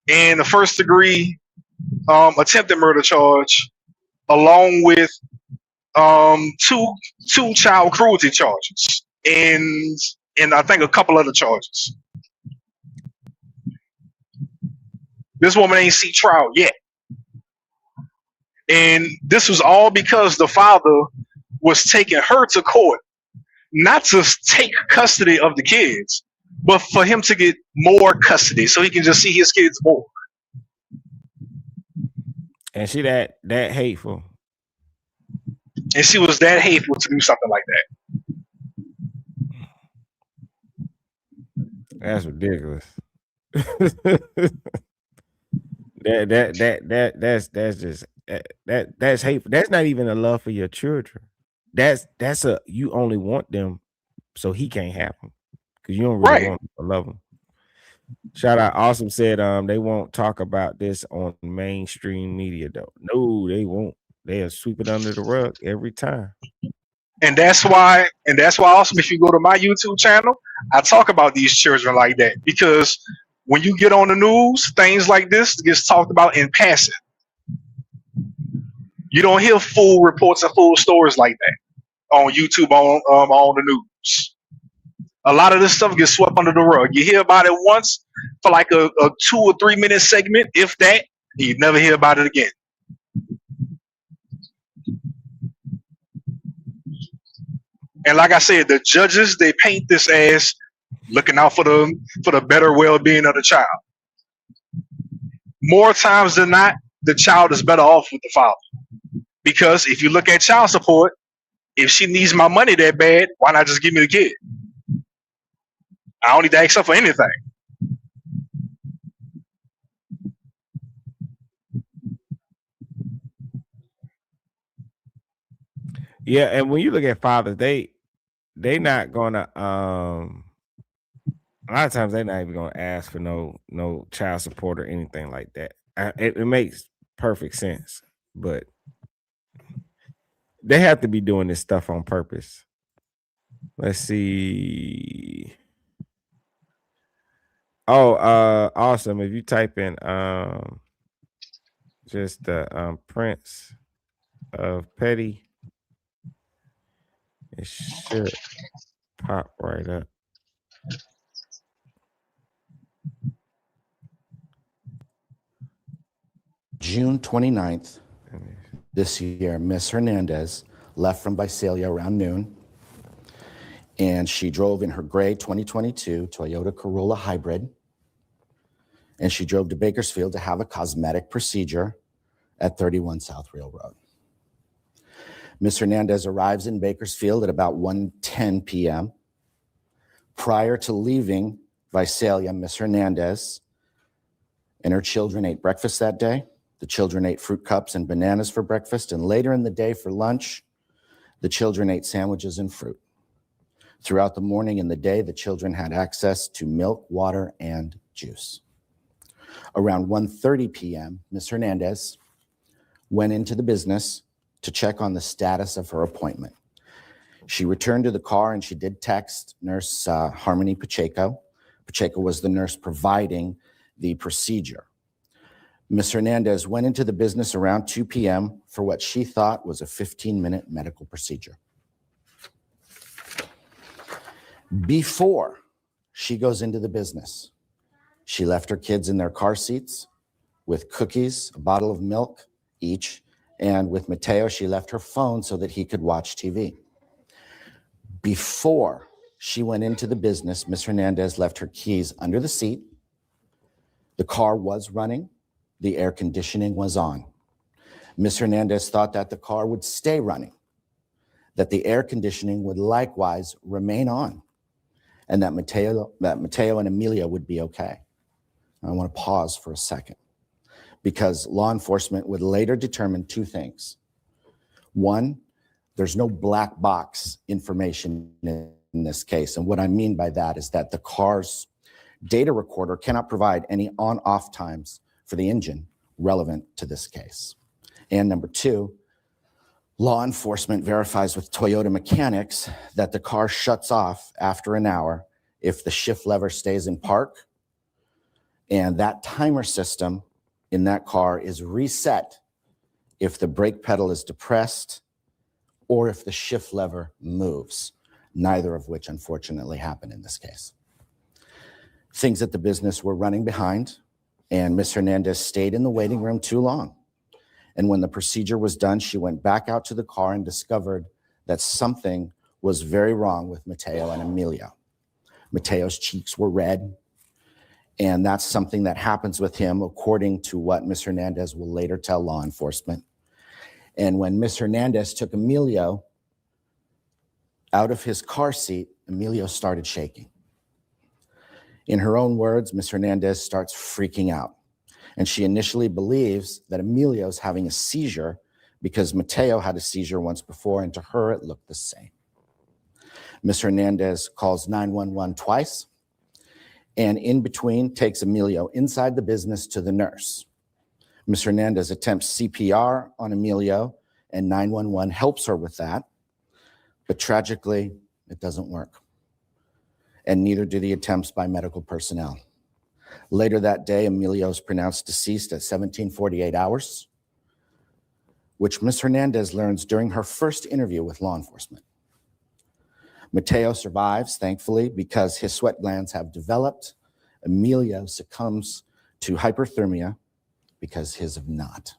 and a first-degree attempted murder charge, along with two child cruelty charges and I think a couple other charges. This woman ain't see trial yet. And this was all because the father was taking her to court, not to take custody of the kids, but for him to get more custody so he can just see his kids more. And she that hateful. And she was that hateful to do something like that. That's ridiculous. That's hateful. That's not even a love for your children. That's you only want them so he can't have them, because you don't really want them to love them. Shout out Awesome said they won't talk about this on mainstream media though. No, they won't. They'll sweep it under the rug every time. And that's why Awesome, if you go to my YouTube channel, I talk about these children like that, because when you get on the news, things like this gets talked about in passing. You don't hear full reports and full stories like that on YouTube on the news. A lot of this stuff gets swept under the rug. You hear about it once for like a 2 or 3 minute segment, if that, and you never hear about it again. And like I said, the judges, they paint this as looking out for the better well-being of the child. More times than not, the child is better off with the father. Because if you look at child support, if she needs my money that bad, why not just give me the kid? I don't need to ask her for anything. Yeah, and when you look at fathers, they not gonna a lot of times they're not even gonna ask for no child support or anything like that. It makes perfect sense, but they have to be doing this stuff on purpose. Let's see. Oh, awesome. If you type in just the Prince of Petty, it should pop right up. June 29th this year, Miss Hernandez left from Visalia around noon, and she drove in her gray 2022 Toyota Corolla Hybrid, and she drove to Bakersfield to have a cosmetic procedure at 31 South Railroad. Miss Hernandez arrives in Bakersfield at about 1:10 p.m. Prior to leaving Visalia, Miss Hernandez and her children ate breakfast that day. The children ate fruit cups and bananas for breakfast, and later in the day for lunch, the children ate sandwiches and fruit. Throughout the morning and the day, the children had access to milk, water, and juice. Around 1:30 p.m., Miss Hernandez went into the business to check on the status of her appointment. She returned to the car and she did text Nurse Harmony Pacheco. Pacheco was the nurse providing the procedure. Ms. Hernandez went into the business around 2 p.m. for what she thought was a 15-minute medical procedure. Before she goes into the business, she left her kids in their car seats with cookies, a bottle of milk each, and with Mateo, she left her phone so that he could watch TV. Before she went into the business, Ms. Hernandez left her keys under the seat. The car was running. The air conditioning was on. Ms. Hernandez thought that the car would stay running, that the air conditioning would likewise remain on, and that Mateo and Amelia would be okay. I want to pause for a second because law enforcement would later determine two things. One, there's no black box information in this case. And what I mean by that is that the car's data recorder cannot provide any on-off times for the engine relevant to this case. And number two, law enforcement verifies with Toyota mechanics that the car shuts off after an hour if the shift lever stays in park, and that timer system in that car is reset if the brake pedal is depressed or if the shift lever moves, neither of which unfortunately happened in this case. Things at the business were running behind, and Ms. Hernandez stayed in the waiting room too long. And when the procedure was done, she went back out to the car and discovered that something was very wrong with Mateo and Amelia. Mateo's cheeks were red, and that's something that happens with him according to what Ms. Hernandez will later tell law enforcement. And when Ms. Hernandez took Emilio out of his car seat, Emilio started shaking. In her own words, Ms. Hernandez starts freaking out. And she initially believes that Emilio's having a seizure because Mateo had a seizure once before, and to her, it looked the same. Ms. Hernandez calls 911 twice, and in between takes Emilio inside the business to the nurse. Ms. Hernandez attempts CPR on Emilio, and 911 helps her with that. But tragically, it doesn't work. And neither do the attempts by medical personnel. Later that day, Emilio is pronounced deceased at 17:48 hours, which Ms. Hernandez learns during her first interview with law enforcement. Mateo survives, thankfully, because his sweat glands have developed. Emilio succumbs to hyperthermia because his have not.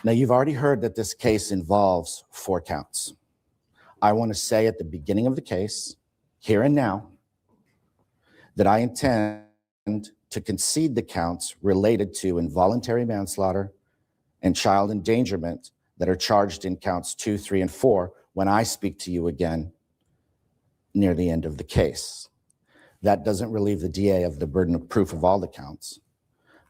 Now, you've already heard that this case involves 4 counts. I want to say at the beginning of the case, here and now, that I intend to concede the counts related to involuntary manslaughter and child endangerment that are charged in counts 2, 3, and 4 when I speak to you again near the end of the case. That doesn't relieve the DA of the burden of proof of all the counts,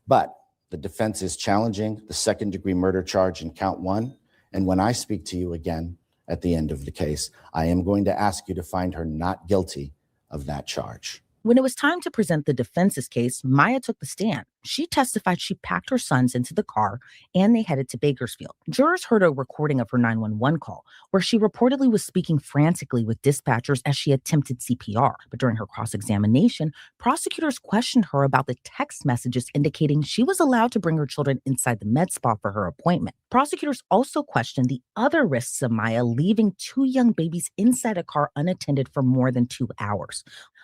but the defense is challenging the second-degree murder charge in count 1, and when I speak to you again at the end of the case, I am going to ask you to find her not guilty of that charge. When it was time to present the defense's case, Maya took the stand. She testified she packed her sons into the car and they headed to Bakersfield. Jurors heard a recording of her 911 call where she reportedly was speaking frantically with dispatchers as she attempted CPR. But during her cross-examination, prosecutors questioned her about the text messages indicating she was allowed to bring her children inside the med spa for her appointment. Prosecutors also questioned the other risks of Maya leaving 2 young babies inside a car unattended for more than 2 hours,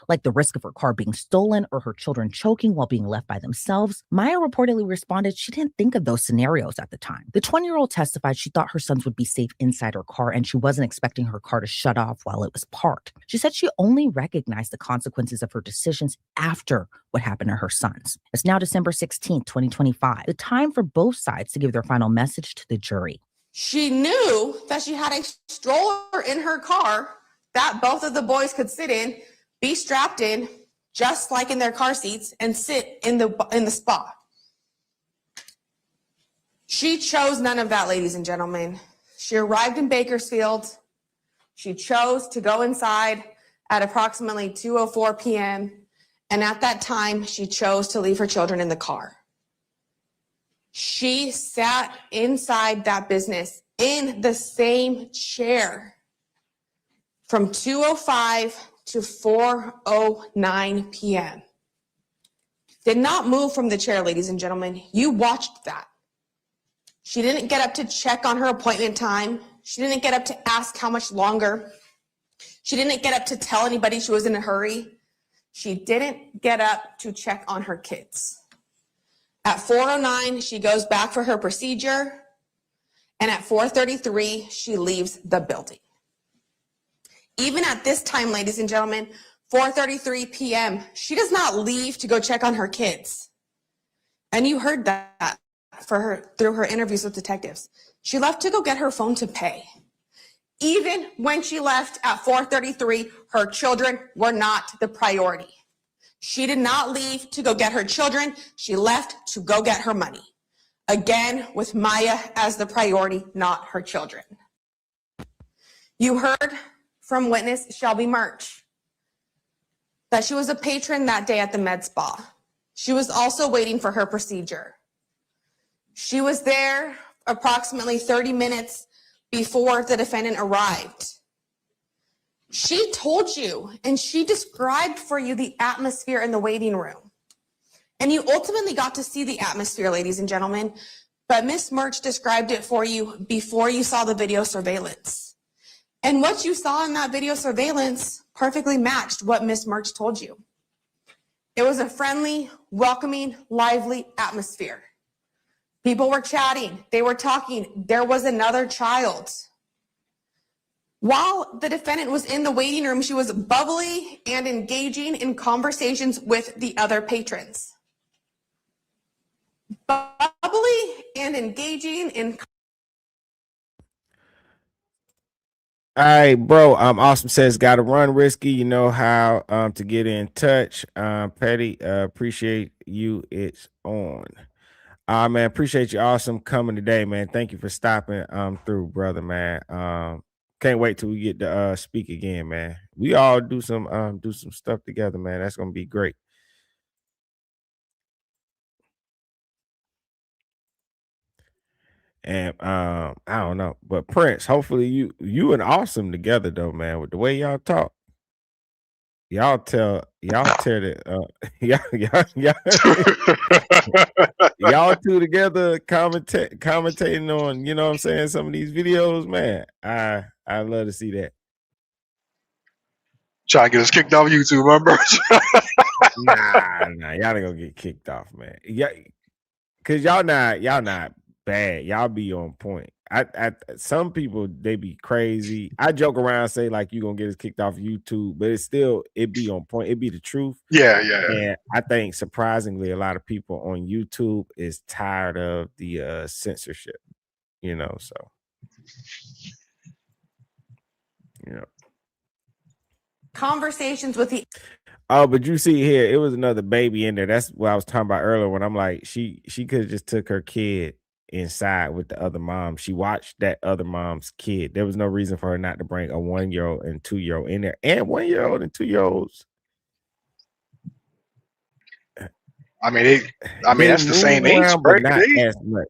like the risk of her car being stolen or her children choking while being left by themselves. Maya reportedly responded she didn't think of those scenarios at the time. The 20-year-old testified she thought her sons would be safe inside her car and she wasn't expecting her car to shut off while it was parked. She said she only recognized the consequences of her decisions after what happened to her sons. It's now December 16th, 2025, the time for both sides to give their final message to the jury. She knew that she had a stroller in her car that both of the boys could sit in, be strapped in, just like in their car seats, and sit in the spa. She chose none of that, ladies and gentlemen. She arrived in Bakersfield. She chose to go inside at approximately 2:04 p.m. And at that time, she chose to leave her children in the car. She sat inside that business in the same chair from 2:05 to 4:09 p.m. Did not move from the chair, ladies and gentlemen. You watched that. She didn't get up to check on her appointment time. She didn't get up to ask how much longer. She didn't get up to tell anybody she was in a hurry. She didn't get up to check on her kids. At 4:09, she goes back for her procedure. And at 4:33, she leaves the building. Even at this time, ladies and gentlemen, 4:33 p.m., she does not leave to go check on her kids. And you heard that through her interviews with detectives. She left to go get her phone to pay. Even when she left at 4:33, her children were not the priority. She did not leave to go get her children. She left to go get her money. Again, with Maya as the priority, not her children. You heard from witness Shelby Murch that she was a patron that day at the med spa. She was also waiting for her procedure. She was there approximately 30 minutes before the defendant arrived. She told you and she described for you the atmosphere in the waiting room. And you ultimately got to see the atmosphere, ladies and gentlemen, but Miss Murch described it for you before you saw the video surveillance. And what you saw in that video surveillance perfectly matched what Miss Murch told you. It was a friendly, welcoming, lively atmosphere. People were chatting, they were talking. There was another child. While the defendant was in the waiting room, she was bubbly and engaging in conversations with the other patrons. Bubbly and engaging in. All right, bro. Awesome says gotta run Risky. You know how to get in touch. Petty, appreciate you. It's on. Man, appreciate you awesome coming today, man. Thank you for stopping through, brother, man. Can't wait till we get to speak again, man. We all do some stuff together, man. That's gonna be great. And I don't know, but Prince, hopefully you and Awesome together though, man. With the way y'all talk, y'all tear the y'all two together commentating on, you know what I'm saying, some of these videos, man. I love to see that. Try to get us kicked off YouTube, remember? Nah, y'all ain't gonna get kicked off, man. Yeah, cause y'all not bad. Y'all be on point. I some people they be crazy. I joke around, say like you gonna get us kicked off YouTube, but it be on point. It be the truth. Yeah. And I think surprisingly, a lot of people on YouTube is tired of the censorship. You know, so you know. Conversations with the. Oh, but you see here, it was another baby in there. That's what I was talking about earlier when I'm like, she could have just took her kid inside with the other mom. She watched that other mom's kid. There was no reason for her not to bring a 1-year-old and 2-year-old in there. And 1-year-old and 2-year-olds. I mean, They that's the move same age around, but bracket. not as much.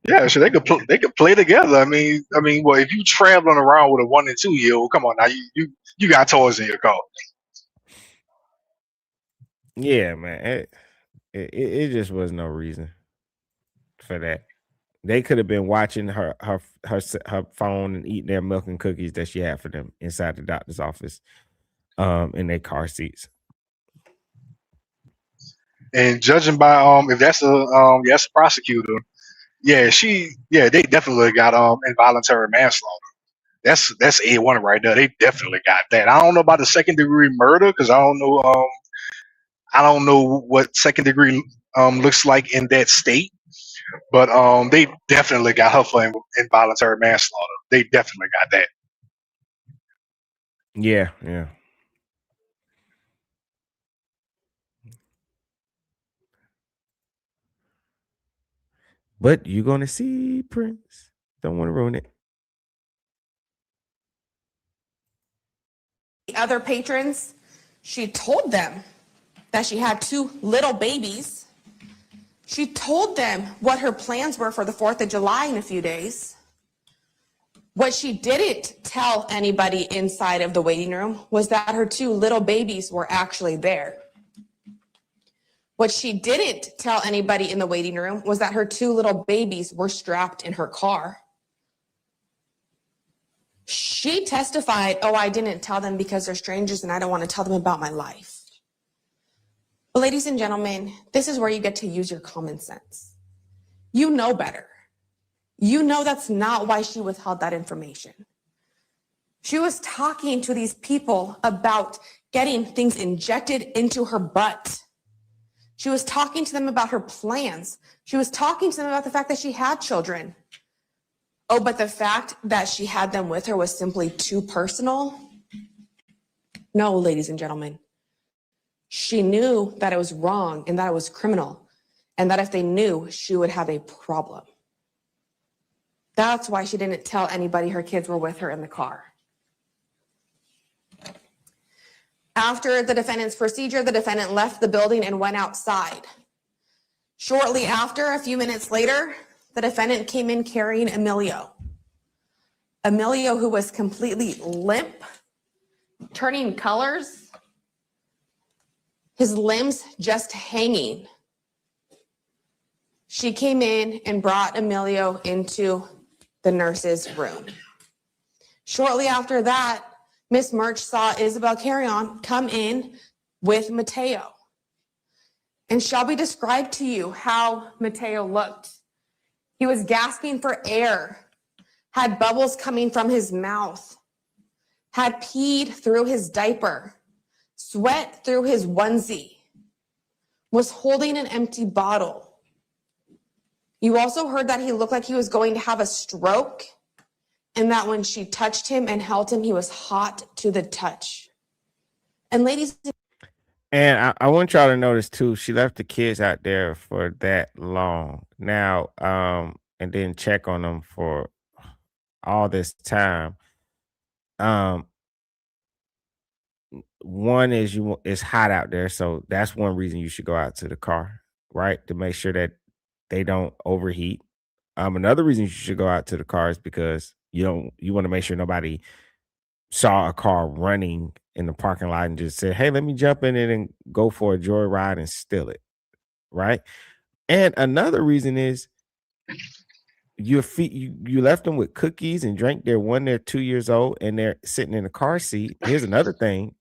Yeah, so they could play together. I mean, well, if you traveling around with a 1 and 2 year old, come on now, you got toys in your car. Yeah, man. It just was no reason for that. They could have been watching her phone and eating their milk and cookies that she had for them inside the doctor's office, in their car seats. And judging by if that's a prosecutor, they definitely got involuntary manslaughter. That's A1 right there. They definitely got that. I don't know about the second degree murder because I don't know what second degree looks like in that state. But they definitely got her for involuntary manslaughter. They definitely got that. Yeah. But you're gonna see Prince. Don't want to ruin it. The other patrons, she told them that she had 2 little babies. She told them what her plans were for the 4th of July in a few days. What she didn't tell anybody inside of the waiting room was that her 2 little babies were actually there. What she didn't tell anybody in the waiting room was that her 2 little babies were strapped in her car. She testified, I didn't tell them because they're strangers and I don't want to tell them about my life. But ladies and gentlemen, this is where you get to use your common sense. You know better. You know that's not why she withheld that information. She was talking to these people about getting things injected into her butt. She was talking to them about her plans. She was talking to them about the fact that she had children. Oh, but the fact that she had them with her was simply too personal? No, ladies and gentlemen. She knew that it was wrong and that it was criminal, and that if they knew, she would have a problem. That's why she didn't tell anybody her kids were with her in the car. After the defendant's procedure, the defendant left the building and went outside. Shortly after, a few minutes later, the defendant came in carrying Emilio. Emilio, who was completely limp, turning colors, his limbs just hanging. She came in and brought Emilio into the nurse's room. Shortly after that, Miss Murch saw Isabel Carrion come in with Mateo. And Shelby described to you how Mateo looked. He was gasping for air, had bubbles coming from his mouth, had peed through his diaper, sweat through his onesie, was holding an empty bottle. You also heard that he looked like he was going to have a stroke, and that when she touched him and held him, he was hot to the touch. And ladies, and I want y'all to notice too, she left the kids out there for that long now, and then check on them for all this time. One is it's hot out there, so that's one reason you should go out to the car, right? To make sure that they don't overheat. Another reason you should go out to the car is because you want to make sure nobody saw a car running in the parking lot and just said, "Hey, let me jump in it and go for a joyride and steal it," right? And another reason is you left them with cookies and drink. They're 2 years old and they're sitting in the car seat. Here's another thing.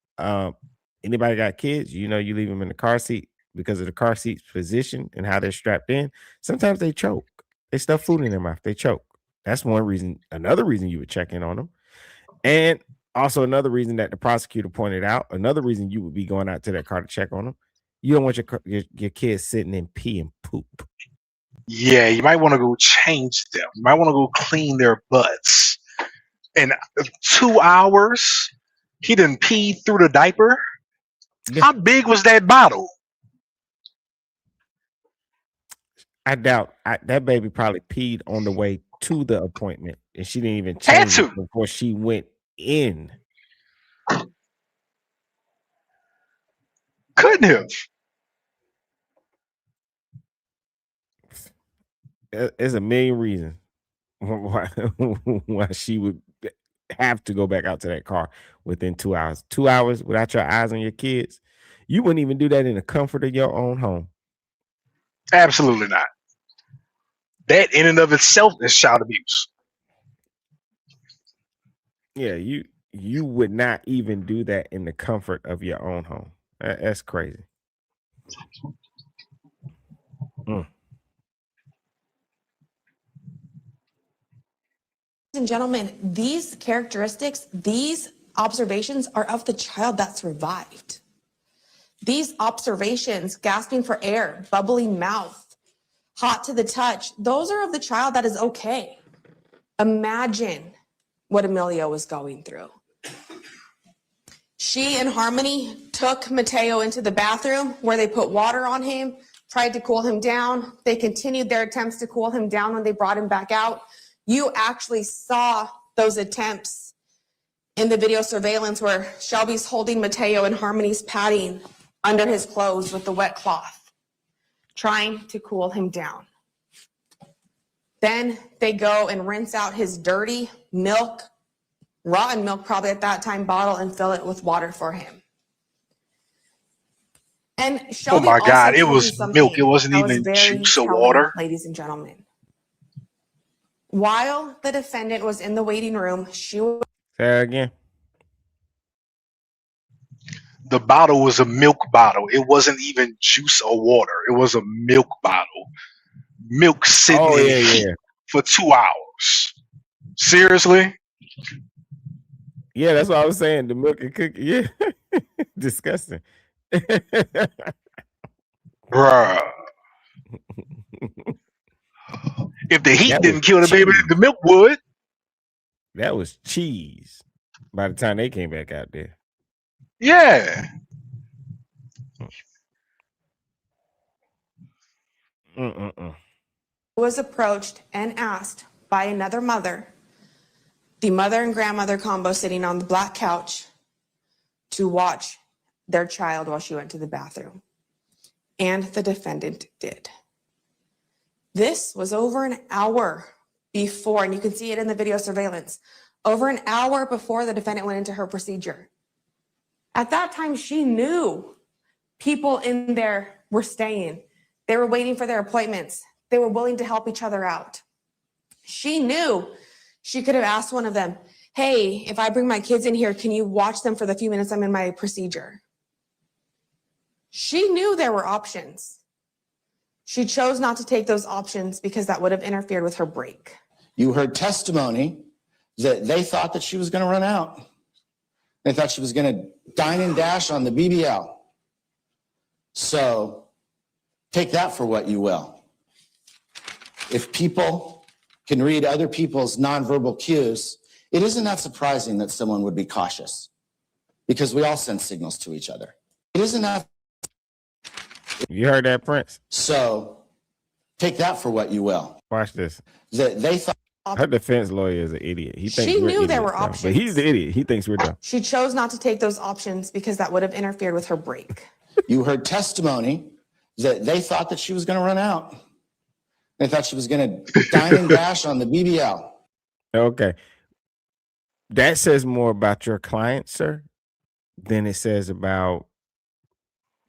Anybody got kids, you leave them in the car seat because of the car seat's position and how they're strapped in. Sometimes they choke. They stuff food in their mouth. They choke. That's one reason. Another reason you would check in on them. And also another reason that the prosecutor pointed out, another reason you would be going out to that car to check on them. You don't want your kids sitting in pee and poop. Yeah, you might want to go change them. You might want to go clean their butts. In 2 hours, he done peed through the diaper. Yeah. How big was that bottle? I doubt that baby probably peed on the way to the appointment, and she didn't even change it before she went in. Couldn't have. There's a million reasons why she would have to go back out to that car within 2 hours. 2 hours without your eyes on your kids. You wouldn't even do that in the comfort of your own home. Absolutely not. That in and of itself is child abuse. Yeah, you would not even do that in the comfort of your own home. That's crazy. And gentlemen, these characteristics, these observations are of the child that survived. These observations, gasping for air, bubbly mouth, hot to the touch, those are of the child that is okay. Imagine what Emilio was going through. She and Harmony took Mateo into the bathroom where they put water on him, tried to cool him down. They continued their attempts to cool him down when they brought him back out. You actually saw those attempts in the video surveillance where Shelby's holding Mateo and Harmony's patting under his clothes with the wet cloth, trying to cool him down. Then they go and rinse out his dirty milk, rotten milk probably at that time, bottle, and fill it with water for him. And Shelby Oh my God, also it told was you something milk. It wasn't that was even very juice or telling, water. ladies and gentlemen. While the defendant was in the waiting room, she was Say that again. The bottle was a milk bottle. It wasn't even juice or water. It was a milk bottle. Milk sitting Oh, in yeah, heat yeah. for 2 hours. Seriously? Yeah, that's what I was saying. The milk and cookie. Yeah. Disgusting. Bruh. If the heat That didn't was kill the baby, cheese. the milk would. That was cheese by the time they came back out there. Yeah. was approached and asked by another mother, the mother and grandmother combo sitting on the black couch, to watch their child while she went to the bathroom. And the defendant did. This was over an hour before, and you can see it in the video surveillance, over an hour before the defendant went into her procedure. At that time, she knew people in there were staying. They were waiting for their appointments. They were willing to help each other out. She knew she could have asked one of them, hey, if I bring my kids in here, can you watch them for the few minutes I'm in my procedure? She knew there were options. She chose not to take those options because that would have interfered with her break. You heard testimony that they thought that she was going to run out. They thought she was going to dine and dash on the BBL. So take that for what you will. If people can read other people's nonverbal cues, it isn't that surprising that someone would be cautious because we all send signals to each other. It isn't that. You heard that, Prince? So take that for what you will. Watch this. That they thought. Her defense lawyer is an idiot. He thinks She we're knew there idiots, were though. options. But he's the idiot. He thinks we're dumb. She chose not to take those options because that would have interfered with her break. You heard testimony that they thought that she was going to run out. They thought she was going to dine and dash on the BBL. Okay. That says more about your client, sir, than it says about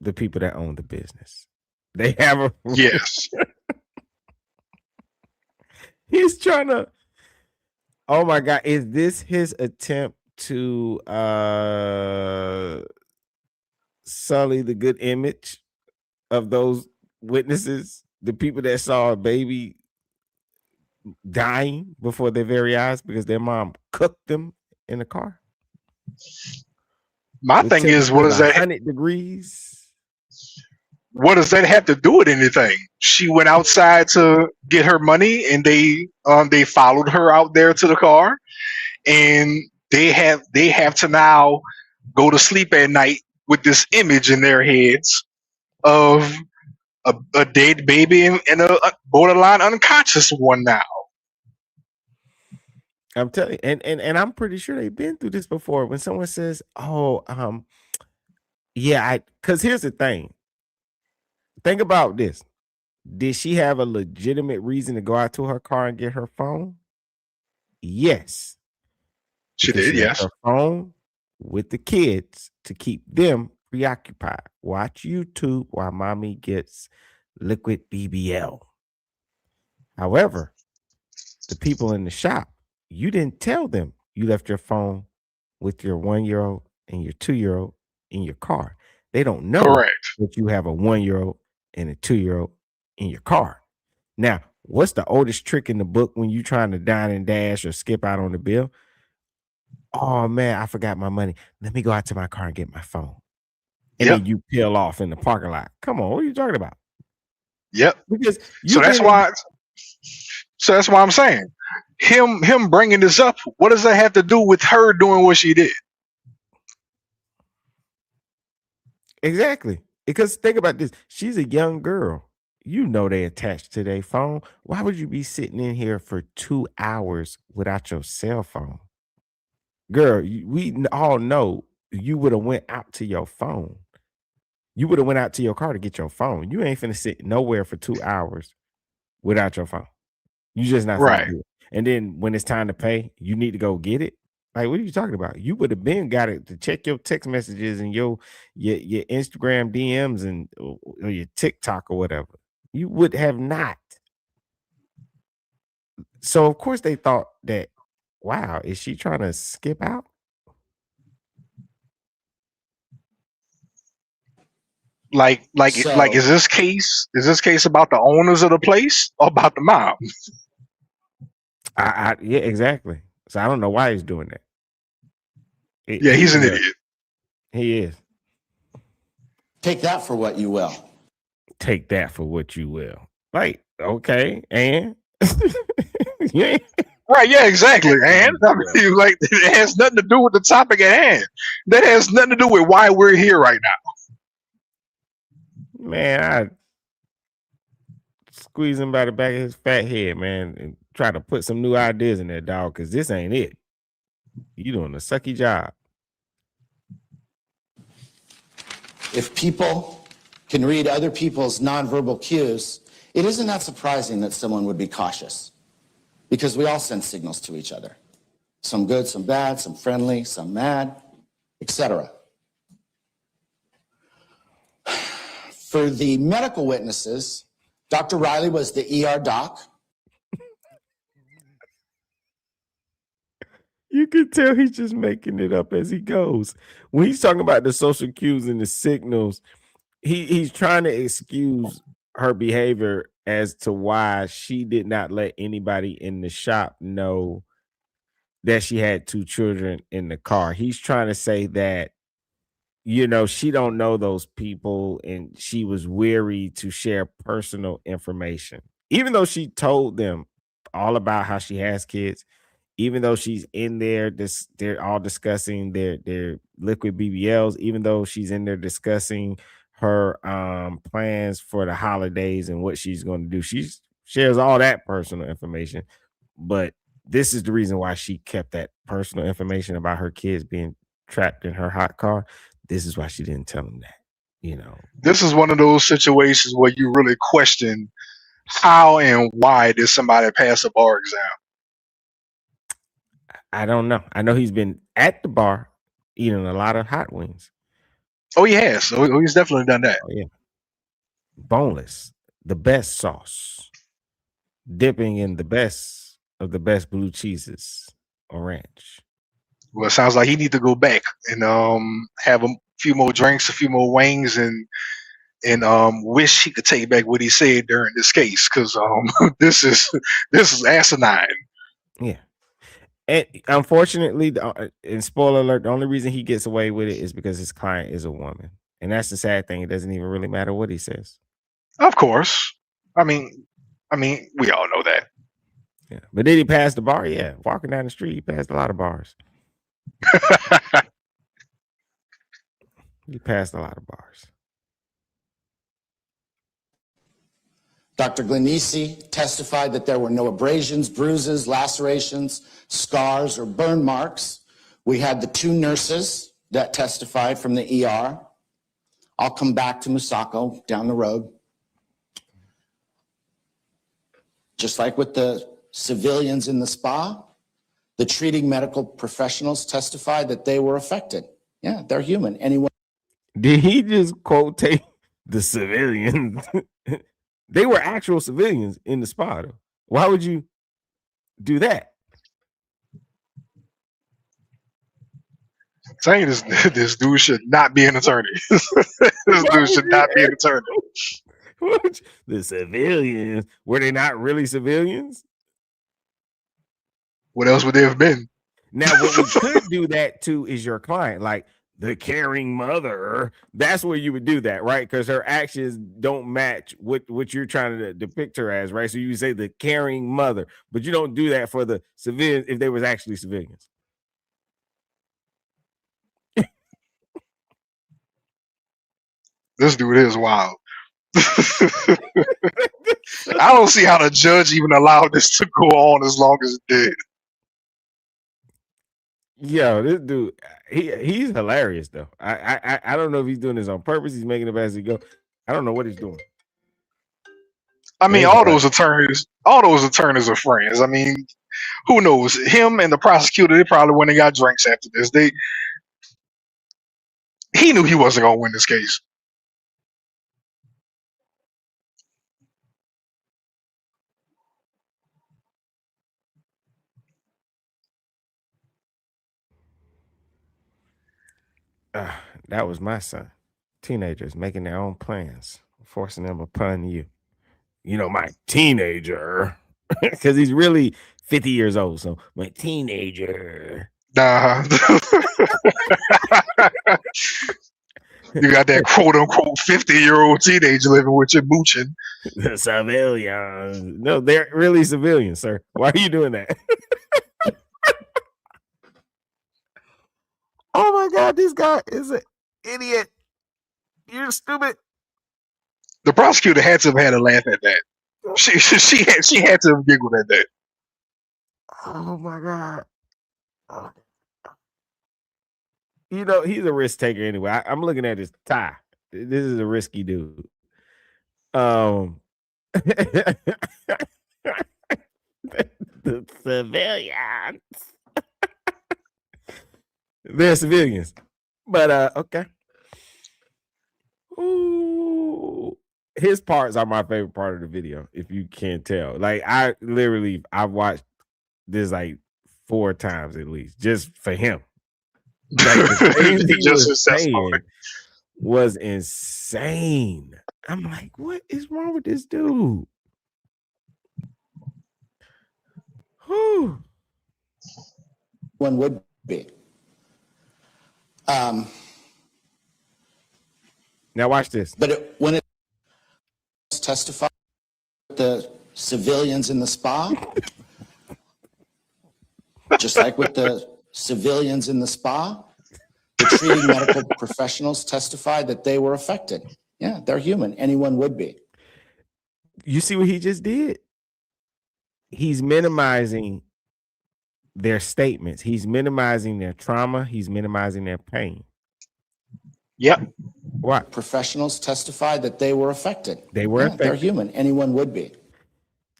the people that own the business. They have a Yes. He's trying to. Oh my God. Is this his attempt to sully the good image of those witnesses? The people that saw a baby dying before their very eyes because their mom cooked them in the car? My thing is, what does that 100 degrees? what does that have to do with anything? She went outside to get her money, and they followed her out there to the car, and they have to now go to sleep at night with this image in their heads of a dead baby and a borderline unconscious one now. I'm telling you, and I'm pretty sure they've been through this before. When someone says, "Oh, yeah," because here's the thing. Think about this. Did she have a legitimate reason to go out to her car and get her phone? Yes. She Because did, she left yes. her phone with the kids to keep them preoccupied. Watch YouTube while mommy gets liquid BBL. However, the people in the shop, you didn't tell them you left your phone with your 1-year-old and your 2-year-old in your car. They don't know Correct. that you have a 1-year-old and a 2-year-old in your car. Now, what's the oldest trick in the book when you trying to dine and dash or skip out on the bill? Oh man, I forgot my money. Let me go out to my car and get my phone. And Yep. then you peel off in the parking lot. Come on, what are you talking about? Yep. Because So you've that's been why. So that's why I'm saying him bringing this up. What does that have to do with her doing what she did? exactly. Because think about this. She's a young girl. You know they attached to their phone. Why would you be sitting in here for 2 hours without your cell phone? Girl, all know you would have went out to your phone. You would have went out to your car to get your phone. You ain't finna sit nowhere for 2 hours without your phone. You just not finna Right. do it. And then when it's time to pay, you need to go get it. Like, what are you talking about? You would have been got it to check your text messages and your Instagram DMs and or your TikTok or whatever. You would have not. So of course they thought that, wow, is she trying to skip out? Like So, is this case about the owners of the place or about the mom? Yeah, exactly. So I don't know why he's doing that. Yeah, he's an a- idiot. He is. take that for what you will. Take that for what you will. Like, okay, and yeah. Right, yeah, exactly. And I mean, like it has nothing to do with the topic at hand. That has nothing to do with why we're here right now. Man, I squeeze him by the back of his fat head, man, and try to put some new ideas in there, dog, because this ain't it. You doing a sucky job. If people can read other people's nonverbal cues, it isn't that surprising that someone would be cautious, because we all send signals to each other. Some good, some bad, some friendly, some mad, etc. For the medical witnesses, Dr. Riley was the ER doc. You can tell he's just making it up as he goes. When he's talking about the social cues and the signals, he's trying to excuse her behavior as to why she did not let anybody in the shop know that she had 2 children in the car. He's trying to say that, she don't know those people and she was weary to share personal information. Even though she told them all about how she has kids, even though she's in there, they're all discussing their liquid BBLs, even though she's in there discussing her plans for the holidays and what she's going to do. She shares all that personal information, but this is the reason why she kept that personal information about her kids being trapped in her hot car. This is why she didn't tell them that. This is one of those situations where you really question how and why did somebody pass a bar exam? I don't know. I know he's been at the bar eating a lot of hot wings. Oh, he has. Oh, he's definitely done that. Oh, yeah. Boneless, the best sauce, dipping in the best of the best blue cheeses or ranch. Well, it sounds like he need to go back and have a few more drinks, a few more wings, and wish he could take back what he said during this case, because this is asinine. Yeah. And unfortunately, and spoiler alert, the only reason he gets away with it is because his client is a woman. And that's the sad thing. It doesn't even really matter what he says. Of course. I mean, we all know that. Yeah. But did he pass the bar? Yeah. Walking down the street, he passed a lot of bars. He passed a lot of bars. Dr. Glenisi testified that there were no abrasions, bruises, lacerations, scars, or burn marks. We had the 2 nurses that testified from the ER. I'll come back to Musako down the road. Just like with the civilians in the spa, the treating medical professionals testified that they were affected. Yeah, they're human. Anyone. Did he just quote take the civilians? They were actual civilians in the spa, though. Why would you do that? Saying this dude should not be an attorney. This dude should not be an attorney. The civilians, were they not really civilians? What else would they have been? Now, what we could do that to is your client, like the caring mother. That's where you would do that, right? Because her actions don't match what you're trying to depict her as, right? So you say the caring mother, but you don't do that for the civilians if they was actually civilians. This dude is wild. I don't see how the judge even allowed this to go on as long as it did. Yo, this dude, he's hilarious though. I don't know if he's doing this on purpose. He's making it up as he go. I don't know what he's doing. I mean, all those attorneys are friends. I mean, who knows? Him and the prosecutor, they probably went and got drinks after this. He knew he wasn't gonna win this case. That was my son. Teenagers making their own plans, forcing them upon you. You know, my teenager, because he's really 50 years old. So my teenager. Nah. You got that quote unquote 50-year-old teenager living with you mooching. The civilians. No, they're really civilians, sir. Why are you doing that? Oh my God, this guy is an idiot. You're stupid. The prosecutor had to have had a laugh at that. She had to have giggled at that. Oh my God. Oh. You know, he's a risk taker anyway. I'm looking at his tie. This is a risky dude. The civilians. They're civilians. But okay. Ooh. His parts are my favorite part of the video, if you can't tell. Like I've watched this like 4 times at least, just for him. Like the things he was saying was insane. I'm like, what is wrong with this dude? Whew. One would be. Now watch this. But when it testified the civilians in the spa, just like with the civilians in the spa, the treating medical professionals testified that they were affected. Yeah, they're human. Anyone would be. You see what he just did? He's minimizing their statements. He's minimizing their trauma. He's minimizing their pain. Yep. What? Professionals testified that they were affected. They were affected. They're human. Anyone would be.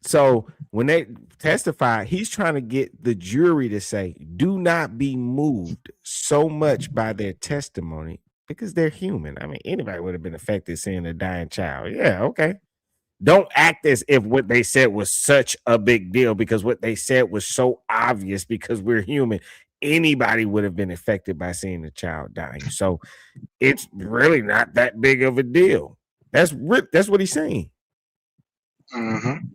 So when they testify, he's trying to get the jury to say, do not be moved so much by their testimony because they're human. I mean, anybody would have been affected seeing a dying child. Yeah, okay. Don't act as if what they said was such a big deal because what they said was so obvious because we're human. Anybody would have been affected by seeing a child dying. So it's really not that big of a deal. That's what he's saying. Mm-hmm.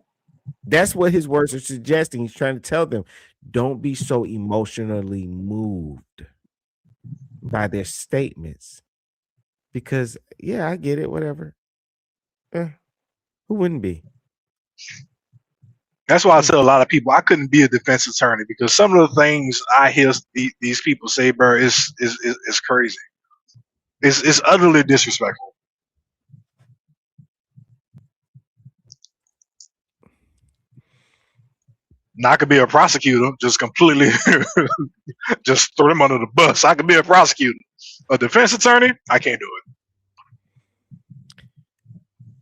That's what his words are suggesting. He's trying to tell them, don't be so emotionally moved by their statements. Because, yeah, I get it, whatever. Who wouldn't be? That's why I tell a lot of people I couldn't be a defense attorney because some of the things I hear these people say, bro, is crazy. It's utterly disrespectful. Now, I could be a prosecutor, just completely just throw them under the bus. I could be a prosecutor. A defense attorney, I can't do it.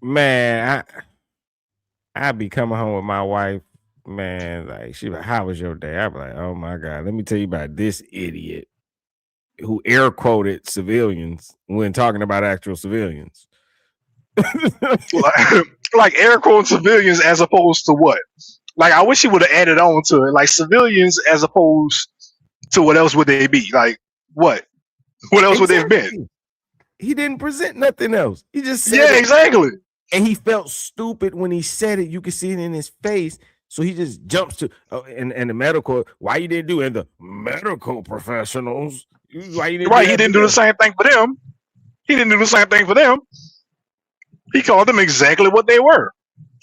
Man, I be coming home with my wife, man. Like she like, how was your day? I be like, oh my god, let me tell you about this idiot who air quoted civilians when talking about actual civilians. like air quote civilians as opposed to what? Like I wish he would have added on to it, like civilians as opposed to what else would they be? Like what? What else would they have been? Exactly. He didn't present nothing else. He just said Yeah, it. exactly. And he felt stupid when he said it. You could see it in his face. So he just jumps to and the medical. Why you didn't do it? And the medical professionals. Why you didn't do Right, he that didn't for do the them? same thing for them. He didn't do the same thing for them. He called them exactly what they were,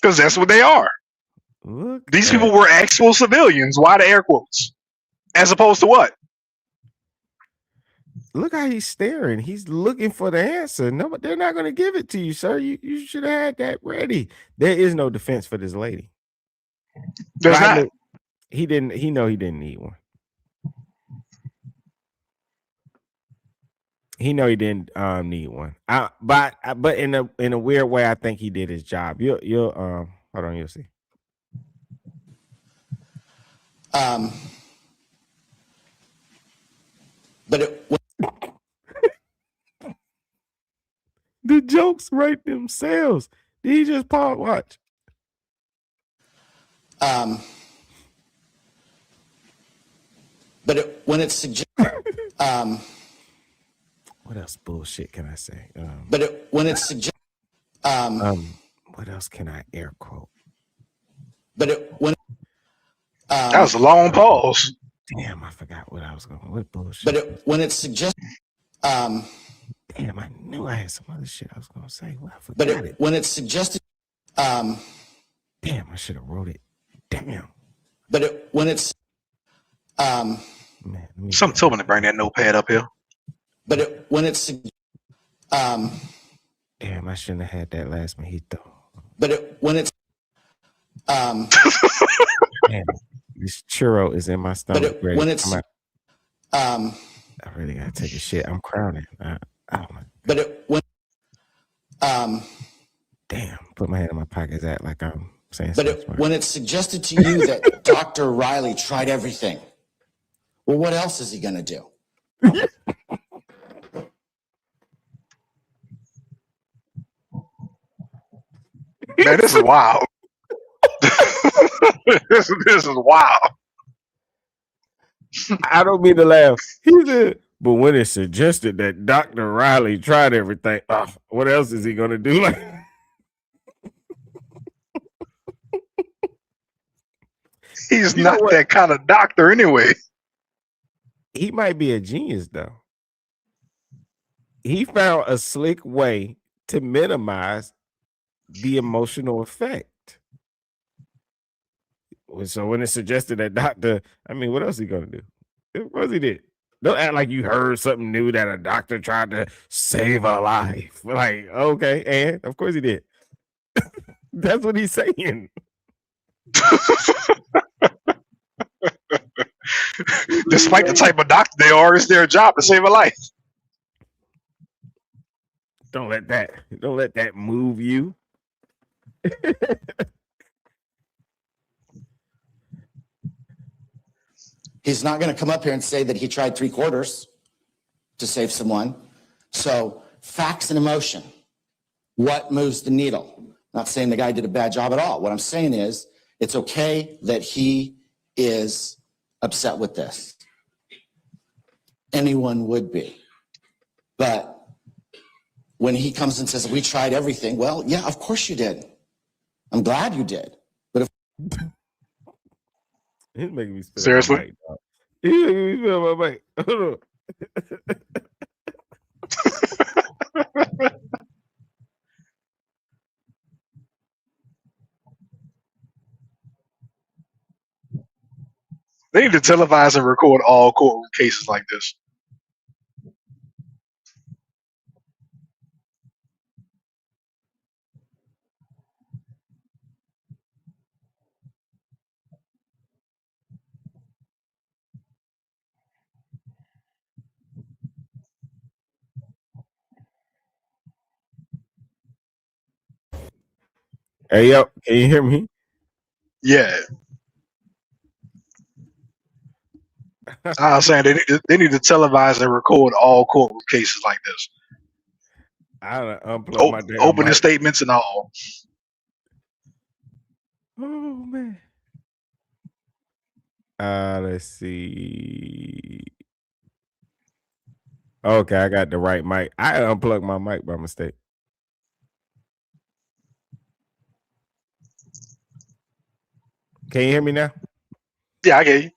because that's what they are. Look These at people were actual civilians. Why the air quotes? As opposed to what? look how he's staring. He's looking for the answer. No, but they're not going to give it to you, sir. You should have had that ready. There is no defense for this lady. There's not. Look, he didn't. He didn't need one. He know he didn't need one. But in a weird way, I think he did his job. You'll hold on, you'll see. But it, The jokes write themselves. Did he just pause? Watch. when it's suggested, What else bullshit can I say? when it's suggested, What else can I air quote? when That was a long pause. Damn, I forgot what I was going. What bullshit? when it's suggested, Damn, I knew I had some other shit I was gonna say. Well, I forgot it. when it's suggested, Damn, I should have wrote it. Damn. when it's Man, let me Something told me to bring that notepad up here. when it's damn, I shouldn't have had that last mojito. when it's Man, this churro is in my stomach. when it's I really gotta take a shit. I'm crowding. Oh my when damn, put my hand in my pocket. Act like I'm saying something smart. when it's suggested to you that Dr. Riley tried everything, well, what else is he going to do? Man, this is wild. this is wild. I don't mean to laugh. He said, but when it's suggested that Dr. Riley tried everything, what else is he gonna do? Like, He's not that kind of doctor anyway. he might be a genius though. He found a slick way to minimize the emotional effect. So when it's suggested that doctor, I mean, what else is he gonna do? What else he did? Don't act like you heard something new that a doctor tried to save a life. Like, okay, and of course he did. That's what he's saying. Despite the type of doctor they are, it's their job to save a life. Don't let that move you. He's not going to come up here and say that he tried 3/4 to save someone. So facts and emotion, what moves the needle? Not saying the guy did a bad job at all. What I'm saying is it's okay that he is upset with this. Anyone would be. But when he comes and says, we tried everything, well, yeah, of course you did. I'm glad you did. But if He's making me spit Seriously? on my mic, dog. He's making me spit on my mic. Hold on. They need to televise and record all court cases like this. Hey, yo, can you hear me? Yeah. I was saying they need to televise and record all courtroom cases like this. I done unplugged my damn Opening mic. statements and all. Oh man. Let's see. Okay, I got the right mic. I unplugged my mic by mistake. Can you hear me now? Yeah, I get you.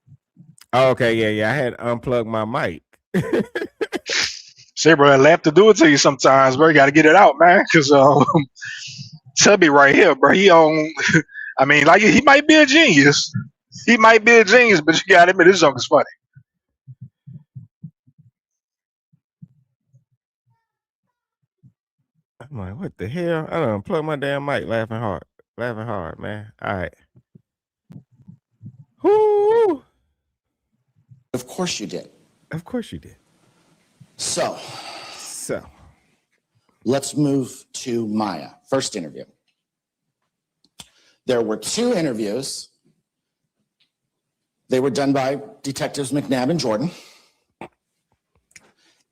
Oh, okay, yeah. I had unplugged my mic. Say, bro, I have to do it to you sometimes, bro. You got to get it out, man. Because Tubby right here, bro. He on. I mean, like he might be a genius. He might be a genius, but you got to admit, this junk is funny. I'm like, what the hell? I done unplugged my damn mic, laughing hard, man. All right. Whoo! Of course you did. Of course you did. So So, let's move to Maya. First interview. There were 2 interviews. They were done by Detectives McNabb and Jordan.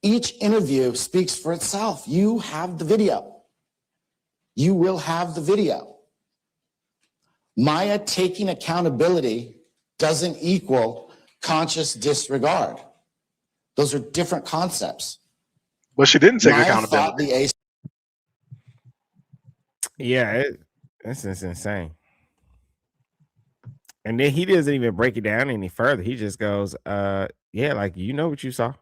Each interview speaks for itself. You have the video. You will have the video. Maya taking accountability doesn't equal conscious disregard. Those are different concepts. But she didn't take Maya accountability. thought the ace. yeah, this is insane. And then he doesn't even break it down any further. He just goes, yeah, like, you know what you saw.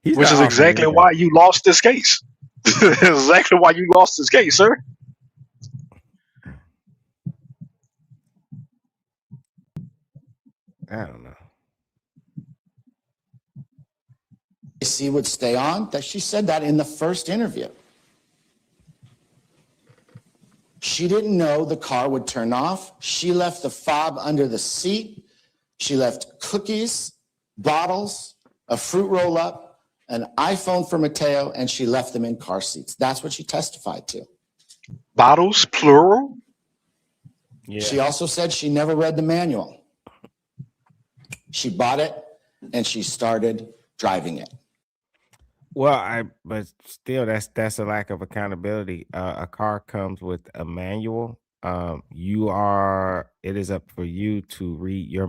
He's Which not is offering exactly anything. why you lost this case. Exactly why you lost this case, sir. I don't know. AC would stay on. That she said that in the first interview. She didn't know the car would turn off. She left the fob under the seat. She left cookies, bottles, a fruit roll up, an iPhone for Mateo, and she left them in car seats. That's what she testified to. Bottles, plural. Yeah. She also said she never read the manual. She bought it and she started driving it. Well, but still, that's a lack of accountability. A car comes with a manual. It is up for you to read your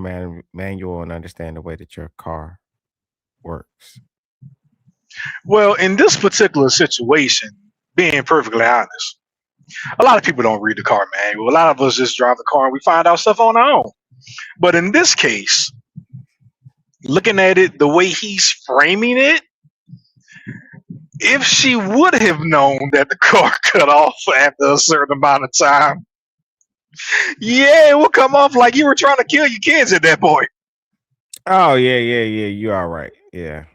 manual and understand the way that your car works. Well, in this particular situation, being perfectly honest, a lot of people don't read the car manual. A lot of us just drive the car and we find out stuff on our own. But in this case, looking at it the way he's framing it, if she would have known that the car cut off after a certain amount of time, yeah, it will come off like you were trying to kill your kids at that point. Oh, yeah. You are right. Yeah.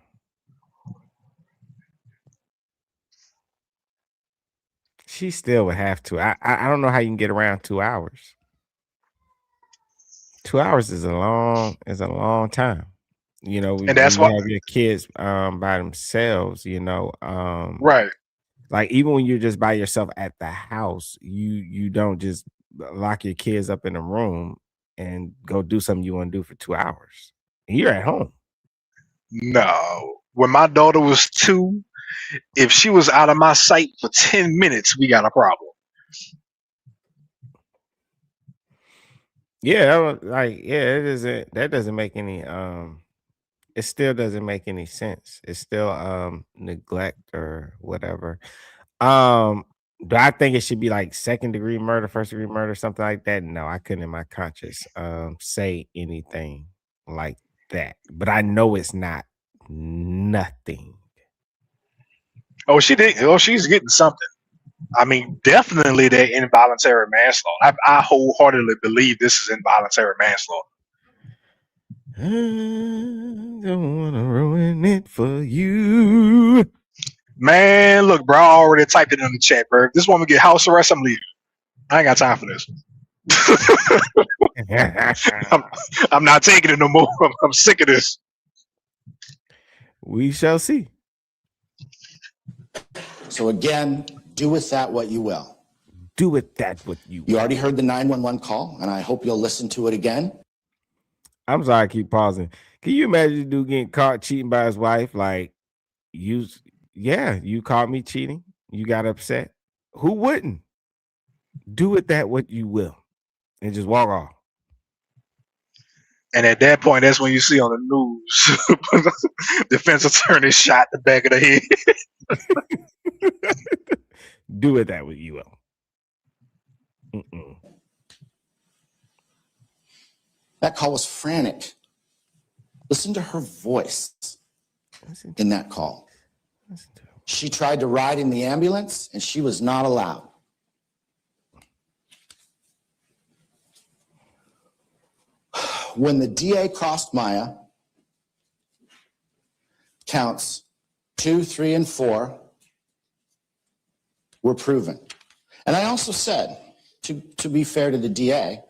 She still would have to. I don't know how you can get around 2 hours. 2 hours is a long time. You know, And that's when why, you have your kids by themselves, right. like even when you're just by yourself at the house, you don't just lock your kids up in a room and go do something you want to do for 2 hours. You're at home. No. When my daughter was 2, if she was out of my sight for 10 minutes, we got a problem. Yeah, that doesn't make any it still doesn't make any sense. It's still neglect or whatever. Do I think it should be like second degree murder, first degree murder, something like that? No, I couldn't in my conscience say anything like that. But I know it's not nothing. Oh, she did. Oh, she's getting something. I mean, definitely that involuntary manslaughter. I wholeheartedly believe this is involuntary manslaughter. I don't want to ruin it for you. Man, look, bro, I already typed it in the chat, bro. If this woman get house arrest, I'm leaving. I ain't got time for this. I'm not taking it no more. I'm sick of this. We shall see. So again, Do with that what you will. Do with that what you You already heard the 911 call, and I hope you'll listen to it again. I'm sorry, I keep pausing. Can you imagine a dude getting caught cheating by his wife? Like, you caught me cheating. You got upset. Who wouldn't? Do with that what you will. And just walk off. And at that point, that's when you see on the news, defense attorney shot the back of the head. Do with that what you will. Mm-mm. That call was frantic. Listen to her voice in that call. She tried to ride in the ambulance, and she was not allowed. When the DA crossed Maya, counts 2, 3, and 4 were proven. And I also said, to be fair to the DA,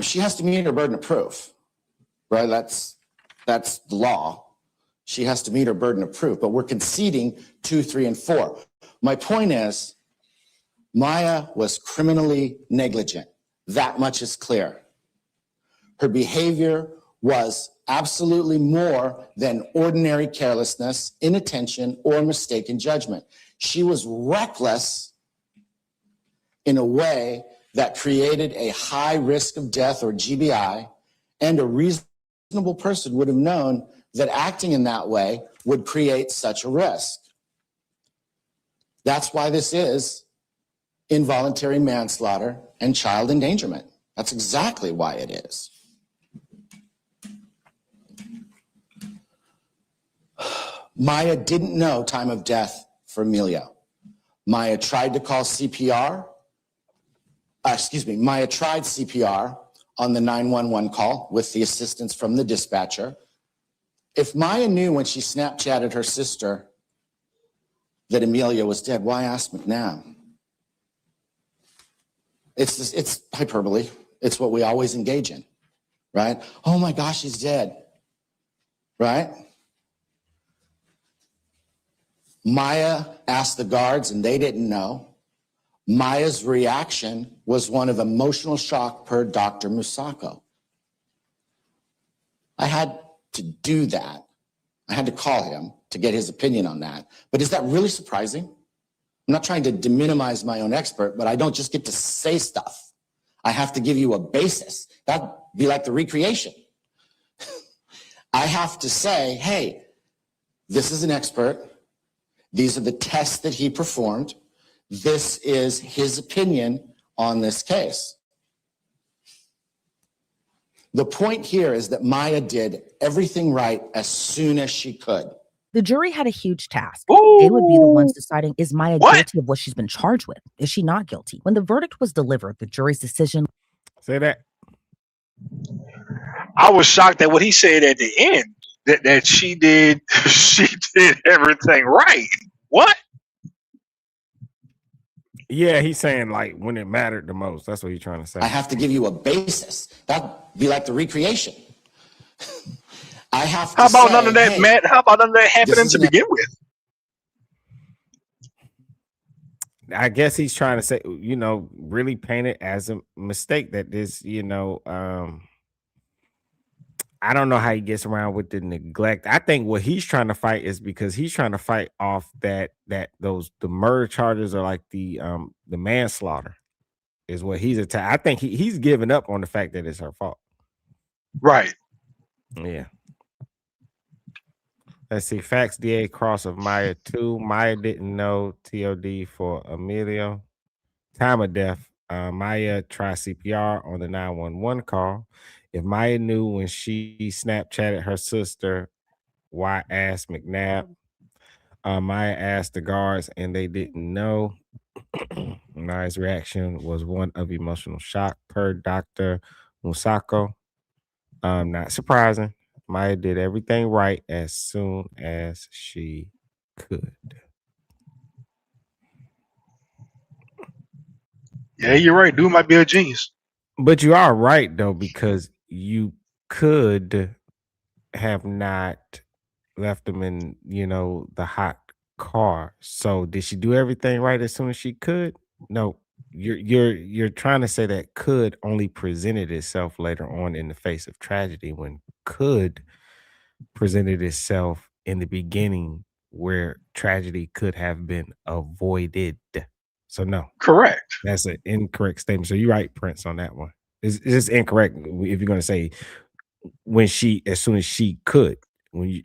she has to meet her burden of proof, right? That's the law. She has to meet her burden of proof, but we're conceding 2, 3, and 4. My point is, Maya was criminally negligent. That much is clear. Her behavior was absolutely more than ordinary carelessness, inattention, or mistaken judgment. She was reckless in a way that created a high risk of death, or GBI, and a reasonable person would have known that acting in that way would create such a risk. That's why this is involuntary manslaughter and child endangerment. That's exactly why it is. Maya didn't know time of death for Emilio. Maya tried to call CPR. Maya tried CPR on the 911 call with the assistance from the dispatcher. If Maya knew when she Snapchatted her sister that Emilio was dead, why ask McNabb? It's hyperbole. It's what we always engage in, right? Oh my gosh, he's dead, right? Maya asked the guards and they didn't know. Maya's reaction was one of emotional shock per Dr. Musako. I had to do that. I had to call him to get his opinion on that. But is that really surprising? I'm not trying to minimize my own expert, but I don't just get to say stuff. I have to give you a basis. That'd be like the recreation. I have to say, hey, this is an expert. These are the tests that he performed. This is his opinion on this case. The point here is that Maya did everything right as soon as she could. The jury had a huge task. Ooh. They would be the ones deciding, is Maya What? guilty of what she's been charged with? Is she not guilty? When the verdict was delivered, the jury's decision. Say that. I was shocked at what he said at the end, that she did everything right. What? Yeah, he's saying like when it mattered the most. That's what he's trying to say. I have to give you a basis. That'd be like the recreation. I have to How about say, none of that, hey, Matt? How about none of that happening is to an- begin with? I guess he's trying to say, really paint it as a mistake that this, I don't know how he gets around with the neglect. I think what he's trying to fight is because he's trying to fight off the murder charges are like the manslaughter is what he's attacking. I think he's giving up on the fact that it's her fault. Right. Yeah. Let's see. Facts DA cross of Maya 2. Maya didn't know TOD for Emilio. Time of death. Maya tried CPR on the 911 call. If Maya knew when she Snapchatted her sister, why ask McNabb? Maya asked the guards and they didn't know. Maya's reaction was one of emotional shock per Dr. Musako. Not surprising. Maya did everything right as soon as she could. Yeah, you're right. Dude might be a genius. But you are right though, because you could have not left them in, the hot car. So did she do everything right as soon as she could? No. You're trying to say that could only presented itself later on in the face of tragedy, when could presented itself in the beginning where tragedy could have been avoided. So no, Correct. that's an incorrect statement. So you're right, Prince, on that one. It's just incorrect if you're going to say as soon as she could,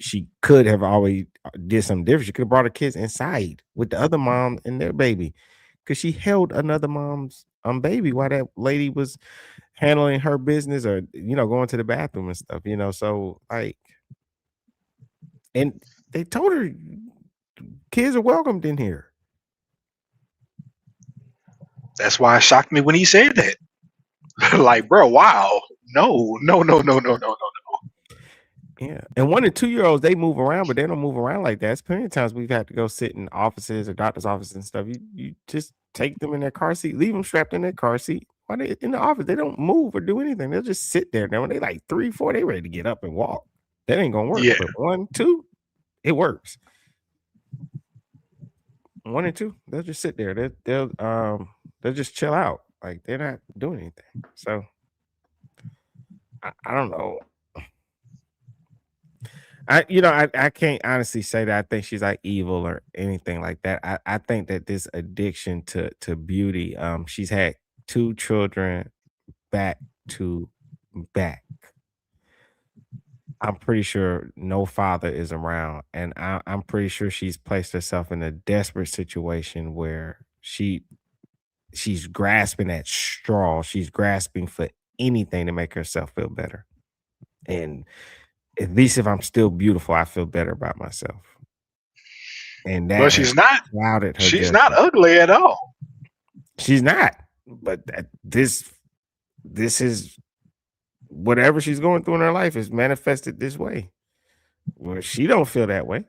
she could have always did something different. She could have brought her kids inside with the other mom and their baby, because she held another mom's baby while that lady was handling her business, or going to the bathroom and stuff. So like, and they told her kids are welcomed in here. That's why it shocked me when he said that. Like, bro, wow. No. Yeah. And 1 and 2 year olds, they move around, but they don't move around like that. It's plenty of times we've had to go sit in offices or doctor's offices and stuff. You just take them in their car seat, leave them strapped in their car seat. While they in the office, they don't move or do anything. They'll just sit there. Now when they like 3, 4, they ready to get up and walk. That ain't gonna work. Yeah. But 1, 2, it works. 1 and 2, they'll just sit there. They'll just chill out. Like, they're not doing anything. So I don't know. I can't honestly say that I think she's like evil or anything like that. I think that this addiction to beauty, she's had 2 children back to back. I'm pretty sure no father is around, and I'm pretty sure she's placed herself in a desperate situation where she's grasping at straw. She's grasping for anything to make herself feel better. And at least if I'm still beautiful, I feel better about myself. And that But she's not. clouded her. She's judgment. not ugly at all. She's not. But this is whatever she's going through in her life is manifested this way. Well, she don't feel that way.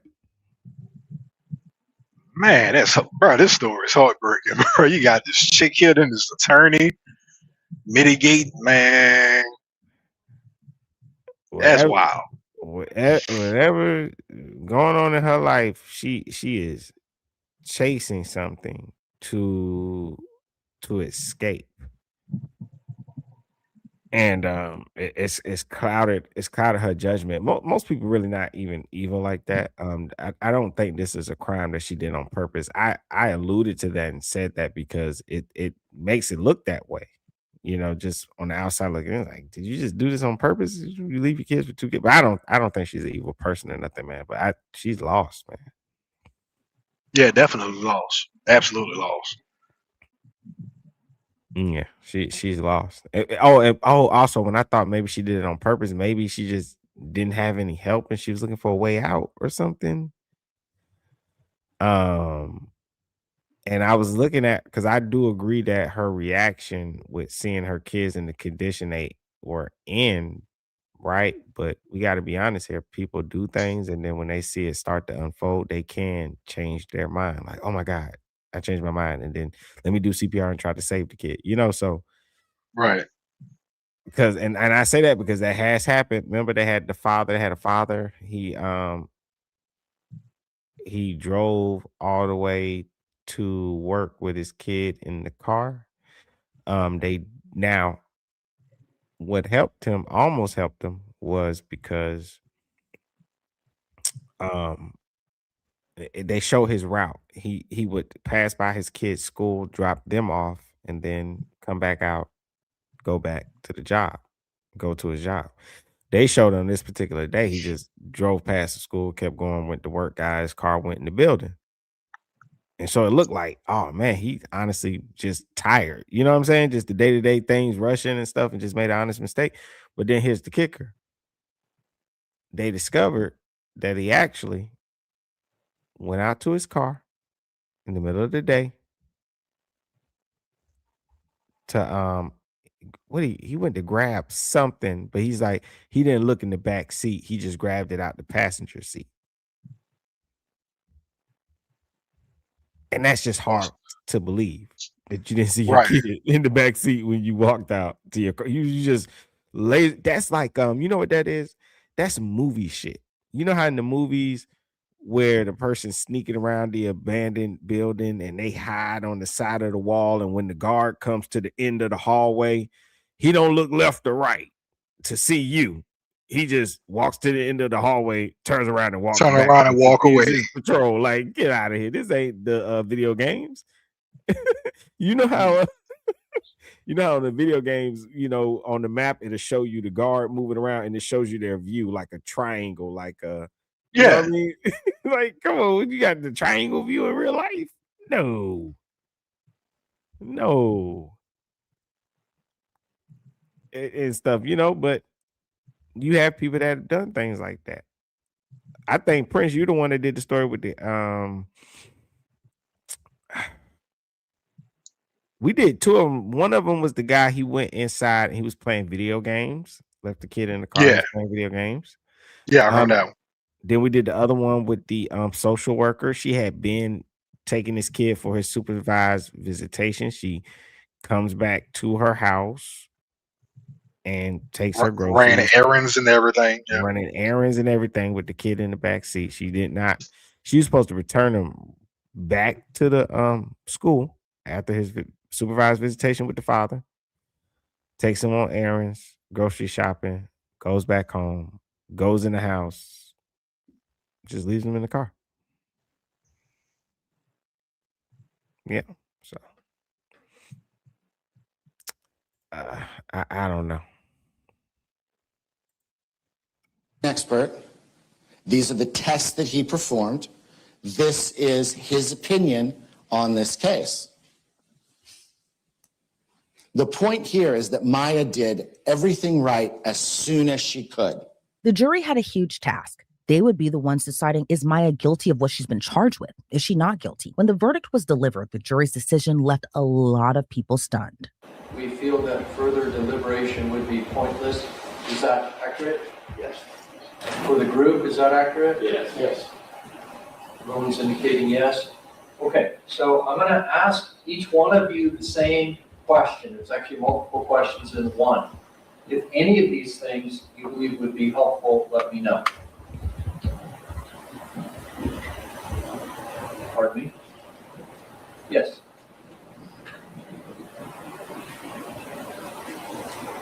Man, this story is heartbreaking, bro. You got this chick here, then this attorney, mitigate, man. That's wild. Whatever going on in her life, she is chasing something to escape. And it's clouded her judgment. Most people really not even evil like that. I don't think this is a crime that she did on purpose. I alluded to that and said that because it makes it look that way. Just on the outside looking in, like, did you just do this on purpose? Did you leave your kids with 2 kids? But I don't think she's an evil person or nothing, man. But she's lost, man. Yeah, definitely lost. Absolutely lost. Yeah, she's lost. Also, when I thought maybe she did it on purpose, maybe she just didn't have any help and she was looking for a way out or something. And I was looking at, because I do agree that her reaction with seeing her kids in the condition they were in, right? But we got to be honest here. People do things, and then when they see it start to unfold, they can change their mind. Like, oh my God, I changed my mind, and then let me do CPR and try to save the kid. So Right. because and I say that because that has happened. Remember, they had a father. He drove all the way to work with his kid in the car. What almost helped him, was because they show his route. He would pass by his kid's school, drop them off, and then come back out, go back to the job, go to his job. They showed him this particular day. He just drove past the school, kept going, went to work, his car went in the building. And so it looked like, oh man, he honestly just tired. You know what I'm saying? Just the day-to-day things, rushing and stuff, and just made an honest mistake. But then here's the kicker. They discovered that he actually went out to his car in the middle of the day to he went to grab something, but he's like, he didn't look in the back seat. He just grabbed it out the passenger seat. And that's just hard to believe that you didn't see your kid in the back seat when you walked out to your car. You just lay. That's like, you know what that is? That's movie shit. You know how in the movies where the person's sneaking around the abandoned building and they hide on the side of the wall, and when the guard comes to the end of the hallway, he don't look left or right to see you. He just walks to the end of the hallway, turns around and walks Turn back. around and walk away. His patrol. Like, get out of here. This ain't the video games. You know how you know how in the video games, on the map it'll show you the guard moving around and it shows you their view like a triangle, like a you know Yeah. what I mean? Like, come on, you got the triangle view in real life? No. And stuff, but you have people that have done things like that. I think Prince, you're the one that did the story with the we did two of them. One of them was the guy, he went inside and he was playing video games, left the kid in the car, he Yeah. was playing video games. Yeah, I remember that one. Then we did the other one with the social worker. She had been taking this kid for his supervised visitation. She comes back to her house and takes her groceries. Ran errands and everything. Yeah. Running errands and everything with the kid in the back seat. She was supposed to return him back to the school after his supervised visitation with the father. Takes him on errands, grocery shopping, goes back home, goes in the house, just leaves him in the car. Yeah. So I don't know. Expert. These are the tests that he performed. This is his opinion on this case. The point here is that Maya did everything right as soon as she could. The jury had a huge task. They would be the ones deciding, is Maya guilty of what she's been charged with? Is she not guilty? When the verdict was delivered, the jury's decision left a lot of people stunned. We feel that further deliberation would be pointless. Is that accurate? Yes. For the group, is that accurate? Yes. Yes. Everyone's indicating yes. Okay, so I'm going to ask each one of you the same question. It's actually multiple questions in one. If any of these things you believe would be helpful, let me know. Pardon me? Yes.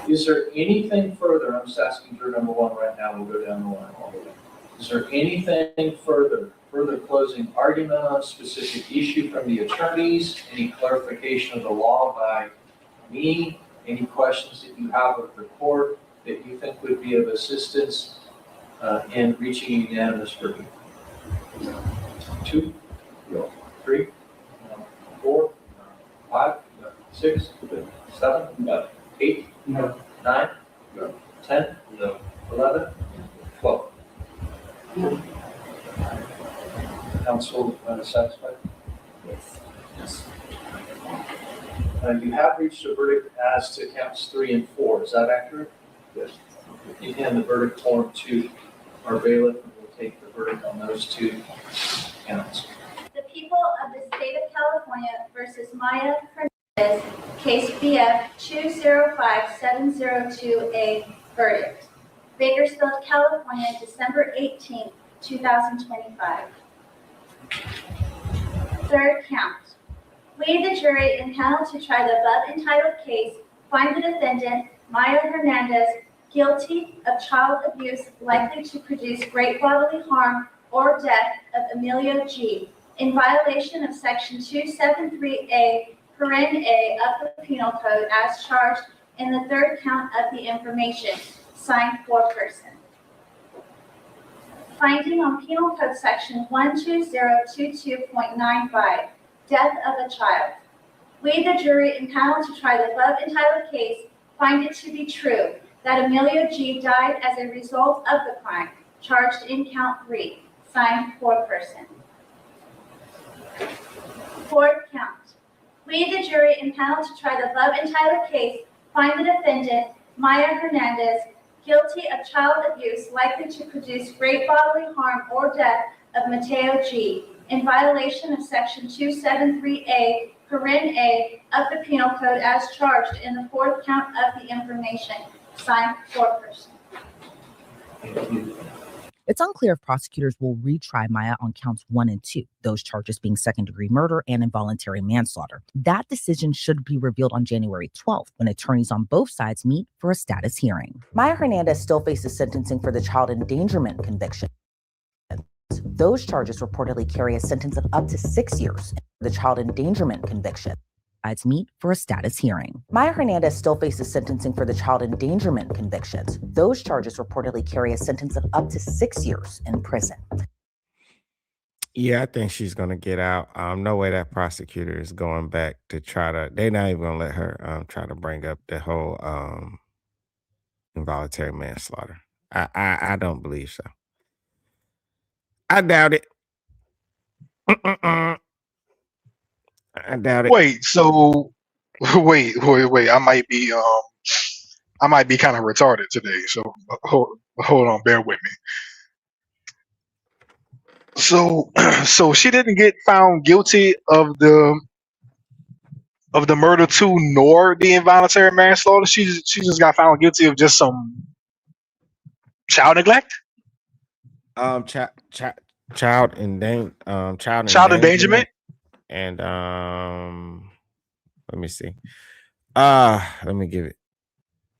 Is there anything further? I'm just asking juror number one right now. We'll go down the line all the way. Is there anything further closing argument on a specific issue from the attorneys? Any clarification of the law by me? Any questions that you have of the court that you think would be of assistance in reaching a unanimous verdict? 2, 3, 4, 5, 6, 7, 8, 9, 10, 11, 12. Counsel satisfied? Yes. You have reached a verdict as to counts 3 and 4. Is that accurate? Yes. You hand the verdict form to our bailiff, and we'll take the verdict on those 2 counts. The people of the state of California versus Maya Hernandez, case BF 205702A, verdict. Bakersfield, California, December 18, 2025. Third count. We, the jury, impaneled to try the above entitled case, find the defendant, Maya Hernandez, guilty of child abuse likely to produce great bodily harm or death of Emilio G. in violation of Section 273A, paren A of the Penal Code as charged in the third count of the information, signed foreperson. Finding on Penal Code Section 12022.95, death of a child. We, the jury, impaneled to try the above entitled case, find it to be true that Emilio G. died as a result of the crime charged in count 3, signed foreperson. Fourth count. We, the jury, impaneled to try the above entitled case, find the defendant, Maya Hernandez, guilty of child abuse likely to produce great bodily harm or death of Mateo G. in violation of Section 273A, paren A of the Penal Code as charged in the fourth count of the information, signed foreperson. It's unclear if prosecutors will retry Maya on counts 1 and 2, those charges being second-degree murder and involuntary manslaughter. That decision should be revealed on January 12th when attorneys on both sides meet for a status hearing. Maya Hernandez still faces sentencing for the child endangerment conviction. Those charges reportedly carry a sentence of up to 6 years. The child endangerment conviction. Sides meet for a status hearing. Maya Hernandez still faces sentencing for the child endangerment convictions. Those charges reportedly carry a sentence of up to 6 years in prison. Yeah, I think she's gonna get out. No way that prosecutor is going back to try to. They're not even gonna let her try to bring up the whole involuntary manslaughter. I don't believe so. I doubt it. I doubt it. Wait, so wait. I might be kind of retarded today. So hold on, bear with me. So she didn't get found guilty of the murder too, nor the involuntary manslaughter. She just got found guilty of just some child neglect. Child endangerment. And let me see. Let me give it.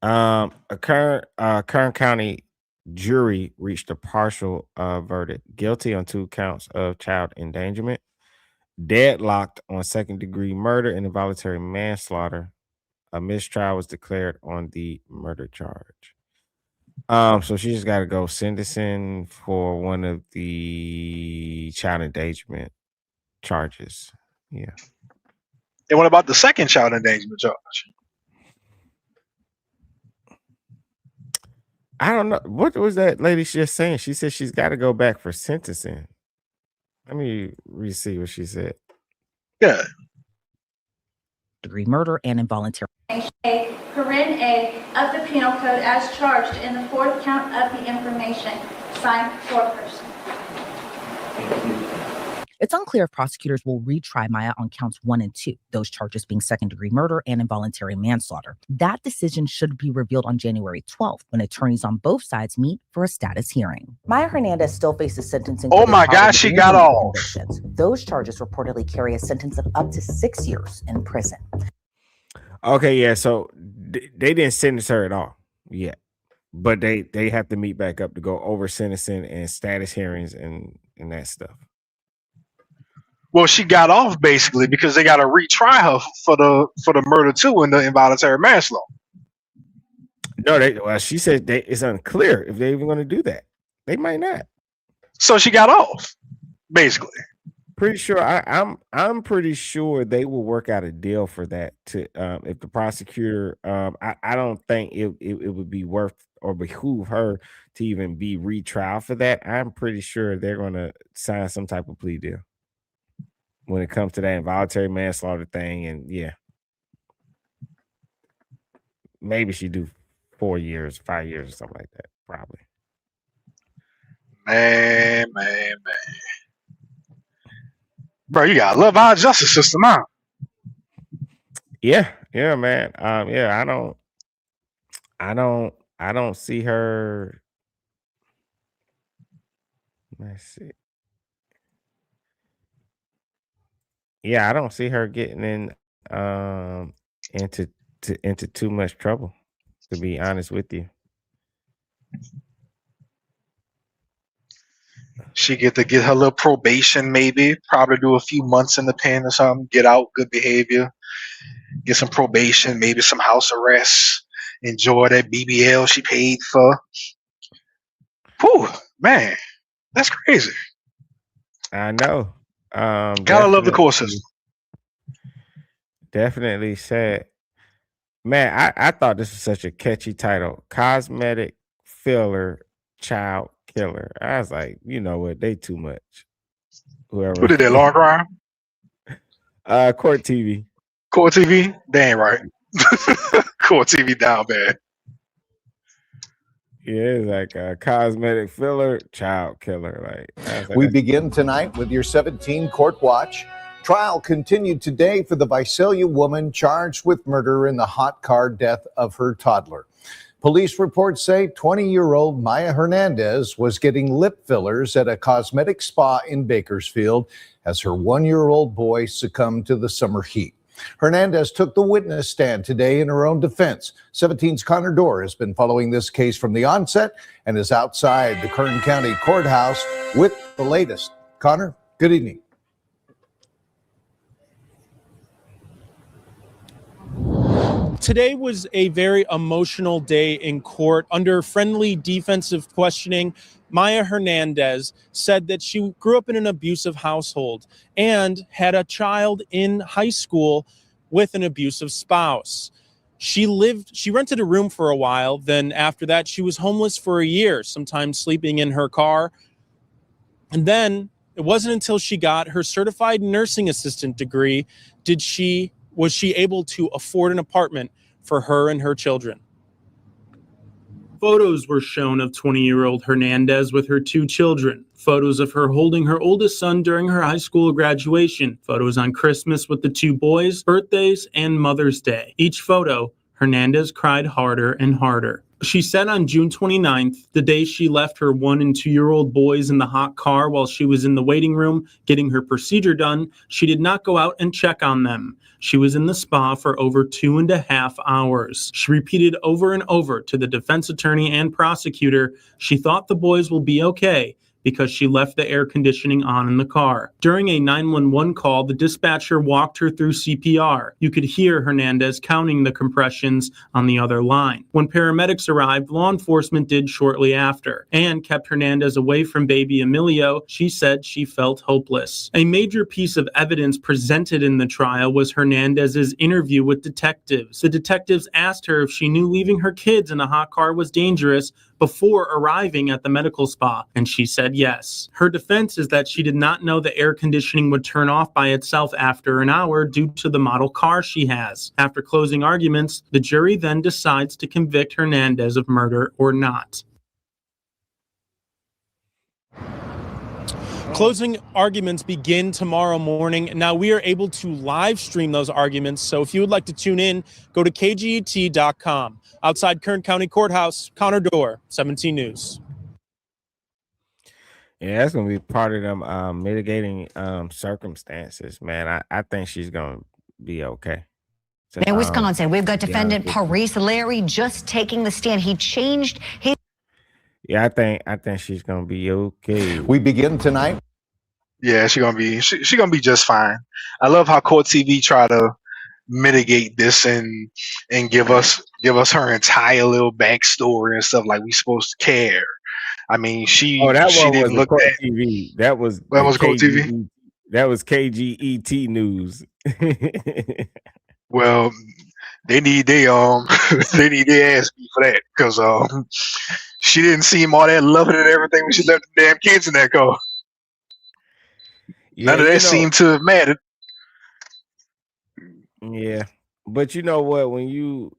A Kern County jury reached a partial verdict, guilty on 2 counts of child endangerment, deadlocked on second-degree murder and involuntary manslaughter. A mistrial was declared on the murder charge. So she just got to go sentencing for one of the child endangerment charges. Yeah. And what about the second child endangerment charge? I don't know. What was that lady just saying? She said she's got to go back for sentencing. Let me see what she said. Yeah. Degree murder and involuntary. A, Paren A of the Penal Code as charged in the 4th count of the information. Signed, foreperson. It's unclear if prosecutors will retry Maya on counts 1 and 2, those charges being second-degree murder and involuntary manslaughter. That decision should be revealed on January 12th when attorneys on both sides meet for a status hearing. Maya Hernandez still faces sentencing. Oh my gosh, she got off. Those charges reportedly carry a sentence of up to 6 years in prison. Okay, yeah. So they didn't sentence her at all yet, but they have to meet back up to go over sentencing and status hearings and that stuff. Well, she got off basically because they got to retry her for the murder too and the involuntary manslaughter. No, she said it's unclear if they're even going to do that. They might not. So she got off, basically. Pretty sure I'm pretty sure they will work out a deal for that. To if the prosecutor, I don't think it would be worth or behoove her to even be retrial for that. I'm pretty sure they're going to sign some type of plea deal when it comes to that involuntary manslaughter thing. And yeah, maybe she do 4 years, 5 years, or something like that. Probably. Man. Bro, you gotta love our justice system, huh? Yeah, man. Yeah, I don't see her. Let's see. Yeah, I don't see her getting in into too much trouble, to be honest with you. She get to get her little probation, maybe, probably do a few months in the pen or something, get out, good behavior, get some probation, maybe some house arrest, enjoy that BBL she paid for. Whew, man, that's crazy. I know. Gotta love the court system. Definitely sad. Man, I thought this was such a catchy title. Cosmetic filler child killer. I was like, you know what? They too much. Whoever. Who did that, Long Crime? Court TV. Court TV? They ain't right. Court TV down bad. Yeah, it's like a cosmetic filler child killer. Like we begin tonight with your 17 court watch. Trial continued today for the Visalia woman charged with murder in the hot car death of her toddler. Police reports say 20-year-old Maya Hernandez was getting lip fillers at a cosmetic spa in Bakersfield as her 1-year-old boy succumbed to the summer heat. Hernandez took the witness stand today in her own defense. 17's Connor Dorr has been following this case from the onset and is outside the Kern County Courthouse with the latest. Connor, good evening. Today was a very emotional day in court. Under friendly defensive questioning, Maya Hernandez said that she grew up in an abusive household and had a child in high school with an abusive spouse. She rented a room for a while. Then after that, she was homeless for a year, sometimes sleeping in her car. And then it wasn't until she got her certified nursing assistant degree was she able to afford an apartment for her and her children. Photos were shown of 20-year-old Hernandez with her 2 children. Photos of her holding her oldest son during her high school graduation. Photos on Christmas with the 2 boys, birthdays, and Mother's Day. Each photo, Hernandez cried harder and harder. She said on June 29th, the day she left her 1- and 2-year-old boys in the hot car while she was in the waiting room getting her procedure done, she did not go out and check on them. She was in the spa for over 2.5 hours. She repeated over and over to the defense attorney and prosecutor she thought the boys will be okay because she left the air conditioning on in the car. During a 911 call, the dispatcher walked her through CPR. You could hear Hernandez counting the compressions on the other line. When paramedics arrived, law enforcement did shortly after and kept Hernandez away from baby Emilio. She said she felt hopeless. A major piece of evidence presented in the trial was Hernandez's interview with detectives. The detectives asked her if she knew leaving her kids in a hot car was dangerous before arriving at the medical spa, and she said yes. Her defense is that she did not know the air conditioning would turn off by itself after an hour due to the model car she has. After closing arguments, the jury then decides to convict Hernandez of murder or not. Closing arguments begin tomorrow morning. Now, we are able to live stream those arguments, so if you would like to tune in, go to kget.com. Outside Kern County Courthouse, Connor Dorr, 17 News. Yeah, that's gonna be part of them mitigating circumstances, man. I think she's gonna be okay. So, In Wisconsin, we've got defendant yeah, Paris Larry just taking the stand. He changed his. Yeah, I think she's gonna be okay. We begin tonight. Yeah, she gonna be just fine. I love how Court TV try to mitigate this and give us her entire little backstory and stuff like we supposed to care. I mean, she didn't look at TV. That was Court TV. That was KGET News. Well, they need their ass beat for that because she didn't seem all that loving and everything when she left the damn kids in that car. Yeah, None of that seemed to have mattered. Yeah, but you know what? When you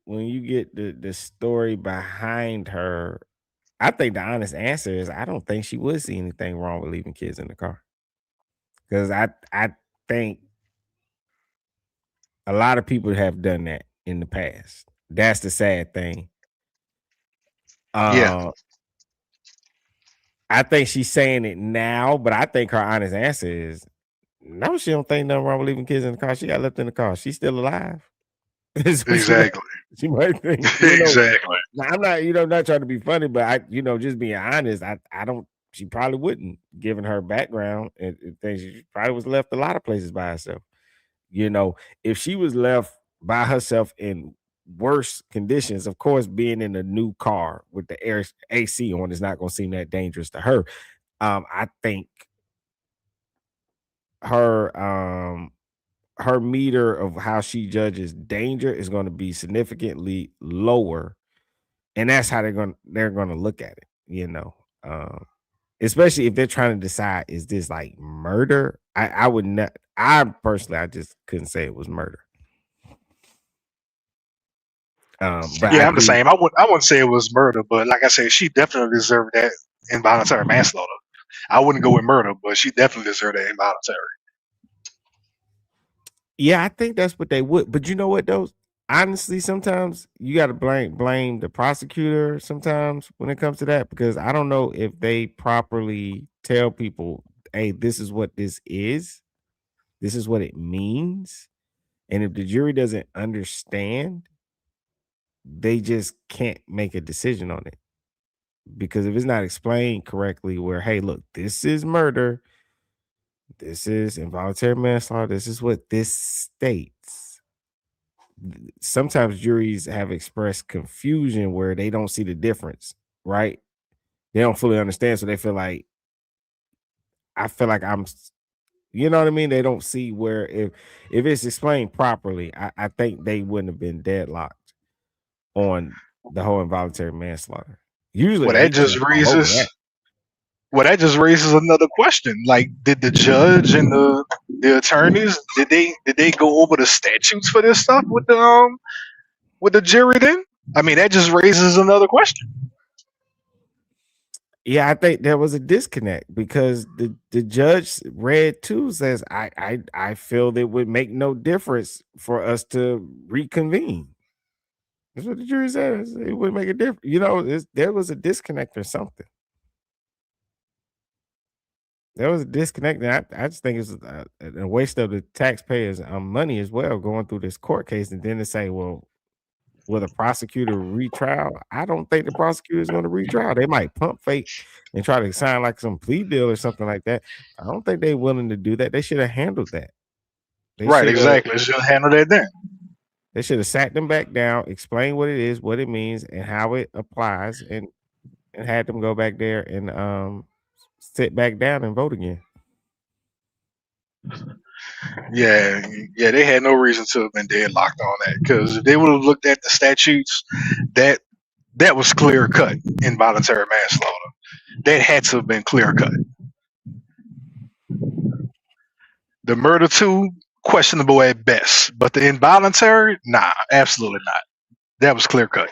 get the story behind her, I think the honest answer is I don't think she would see anything wrong with leaving kids in the car, because I think a lot of people have done that in the past. That's the sad thing. Yeah. I think she's saying it now, but I think her honest answer is no, she don't think nothing wrong with leaving kids in the car. She got left in the car. She's still alive. Exactly. She might think exactly. I'm not, not trying to be funny, but I, just being honest, I don't. She probably wouldn't, given her background and things. She probably was left a lot of places by herself. If she was left by herself in worse conditions, of course, being in a new car with the air AC on is not going to seem that dangerous to her. I think her meter of how she judges danger is going to be significantly lower, and that's how they're going to look at it. Especially if they're trying to decide, is this like murder? I would not. I personally, I just couldn't say it was murder. But yeah, I'm the same. I wouldn't say it was murder, but like I said, she definitely deserved that involuntary manslaughter. I wouldn't go with murder, but she definitely deserved that involuntary. Yeah, I think that's what they would. But you know what, though? honestly, sometimes you got to blame the prosecutor sometimes when it comes to that, because I don't know if they properly tell people, hey, this is what this is what it means. And if the jury doesn't understand, they just can't make a decision on it. Because if it's not explained correctly, where, hey, look, this is murder, this is involuntary manslaughter, this is what this states. Sometimes juries have expressed confusion where they don't see the difference, right? They don't fully understand, so they feel like, I feel like you know what I mean? They don't see where, if it's explained properly, I think they wouldn't have been deadlocked on the whole involuntary manslaughter. Usually Well, they that jump just all over raises that. well, that just raises another question. Like, did the judge and the attorneys did they go over the statutes for this stuff with the jury then? I mean, that just raises another question. Yeah, I think there was a disconnect because the judge read too says, I feel it would make no difference for us to reconvene. That's what the jury says. It would make a difference. You know, there was a disconnect or something. There was a disconnect, and I just think it's a waste of the taxpayers' money as well, going through this court case, and then to say, well, will the prosecutor retrial? I don't think the prosecutor is going to retrial. They might pump fake and try to sign like some plea deal or something like that. I don't think they're willing to do that. They should have handled that. They Right, should have. exactly. Should handle that then. They should have sat them back down, explained what it is, what it means, and how it applies, and had them go back there and sit back down and vote again. Yeah, yeah, they had no reason to have been deadlocked on that because if they would have looked at the statutes, that that was clear cut involuntary manslaughter. That had to have been clear cut. The murder too questionable at best, but the involuntary, nah, absolutely not. That was clear cut.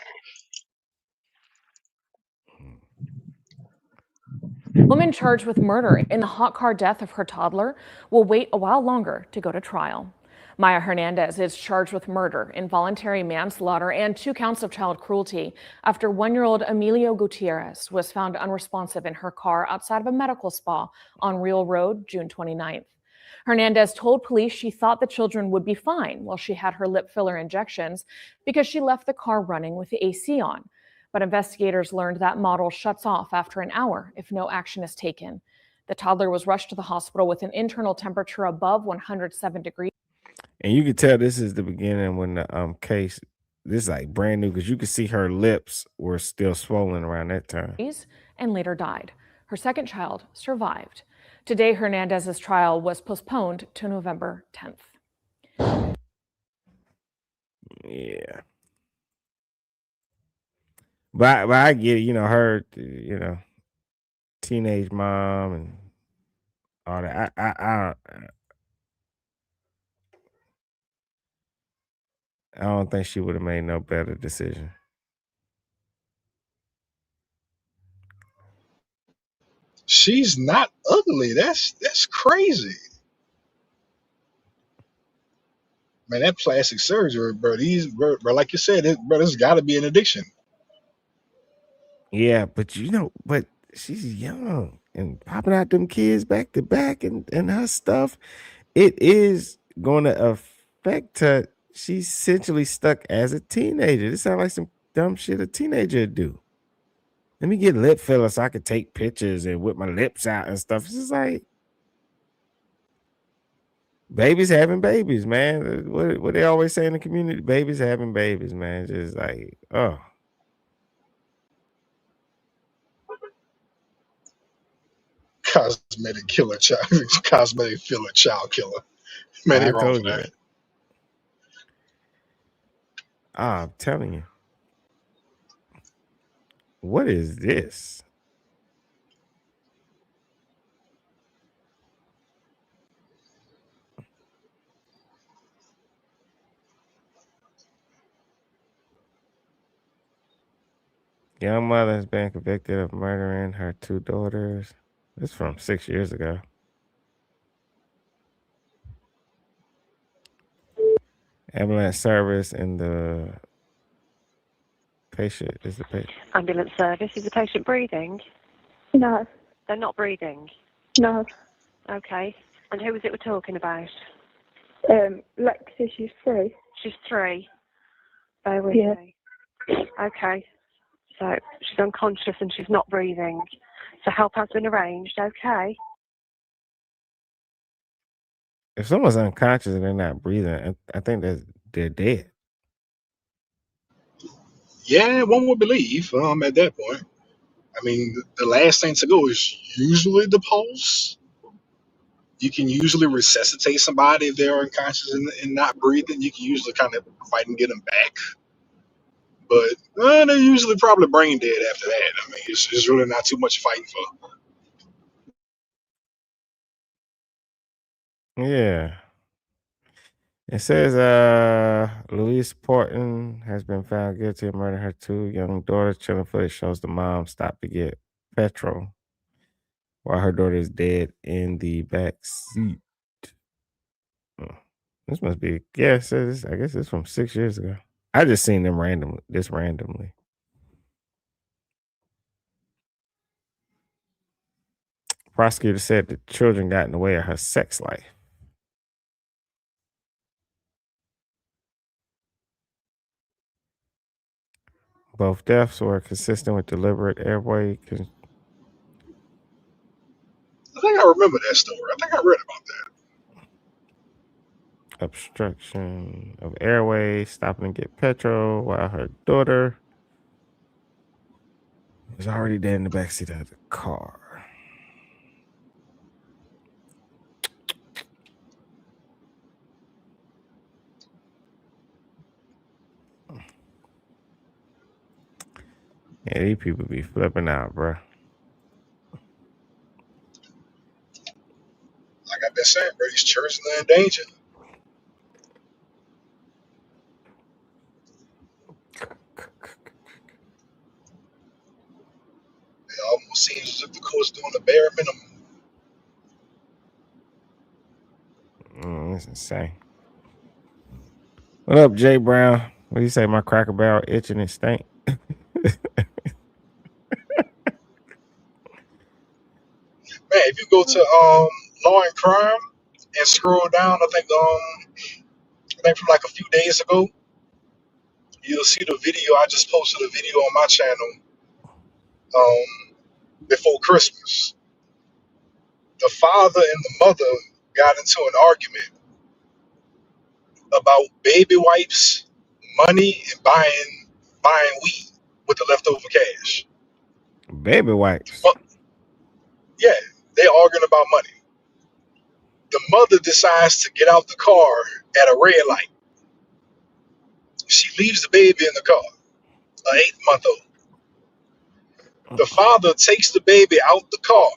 Woman charged with murder in the hot car death of her toddler will wait a while longer to go to trial. Maya Hernandez is charged with murder, involuntary manslaughter, and 2 counts of child cruelty after 1-year-old Emilio Gutierrez was found unresponsive in her car outside of a medical spa on Real Road, June 29th. Hernandez told police she thought the children would be fine while she had her lip filler injections because she left the car running with the AC on. But investigators learned that model shuts off after an hour if no action is taken. The toddler was rushed to the hospital with an internal temperature above 107 degrees. And you could tell this is the beginning when the case, this is like brand new, because you could see her lips were still swollen around that time. And later died. Her second child survived. Today, Hernandez's trial was postponed to November 10th. Yeah. But I get it, her, teenage mom and all that. I don't think she would have made no better decision. She's not ugly. That's crazy. Man, that plastic surgery, bro. Bro, like you said, bro, this got to be an addiction. Yeah, but but she's young and popping out them kids back to back and her stuff, it is going to affect her. She's essentially stuck as a teenager. This sounds like some dumb shit a teenager would do. Let me get lip filler so I could take pictures and whip my lips out and stuff. It's just like babies having babies, man. What they always say in the community, babies having babies, man. Just like, oh. Cosmetic killer child, cosmetic filler child killer. Man, they I wrong for told you that. that. I'm telling you. What is this? Young mother has been convicted of murdering her 2 daughters. This is from 6 years ago. Ambulance service and the patient is the patient. Ambulance service. Is the patient breathing? No. They're not breathing? No. Okay. And who was it we're talking about? Lexi, she's 3. She's 3. Bear with Yeah. me. Okay. So she's unconscious and she's not breathing. So help has been arranged, okay? If someone's unconscious and they're not breathing, I think that they're dead. Yeah, one would believe at that point. I mean, the last thing to go is usually the pulse. You can usually resuscitate somebody if they're unconscious and not breathing. You can usually kind of fight and get them back. But they're usually probably brain dead after that. I mean, it's really not too much fighting for. Yeah. It says Louise Porton has been found guilty of murdering her 2 young daughters. Chilling footage shows the mom stopped to get petrol while her daughter is dead in the back seat. Oh, this must be, yeah, it says, I guess it's from 6 years ago. I just seen them randomly. Prosecutor said the children got in the way of her sex life. Both deaths were consistent with deliberate airway. I think I remember that story. I think I read about that. Obstruction of airway, stopping to get petrol while her daughter was already dead in the backseat of the car. Yeah, these people be flipping out, bro. Like I've been saying, bro, these churches are in danger. It almost seems as if the court's doing the bare minimum. That's insane. What up, Jay Brown? What do you say? My Cracker Barrel itching and stink. Man, if you go to Law and Crime and scroll down, I think from like a few days ago, you'll see the video. I just posted a video on my channel before Christmas. The father and the mother got into an argument about baby wipes, money, and buying weed with the leftover cash. Baby wipes. But yeah, they arguing about money. The mother decides to get out the car at a red light. She leaves the baby in the car, an 8-month-old. The father takes the baby out the car.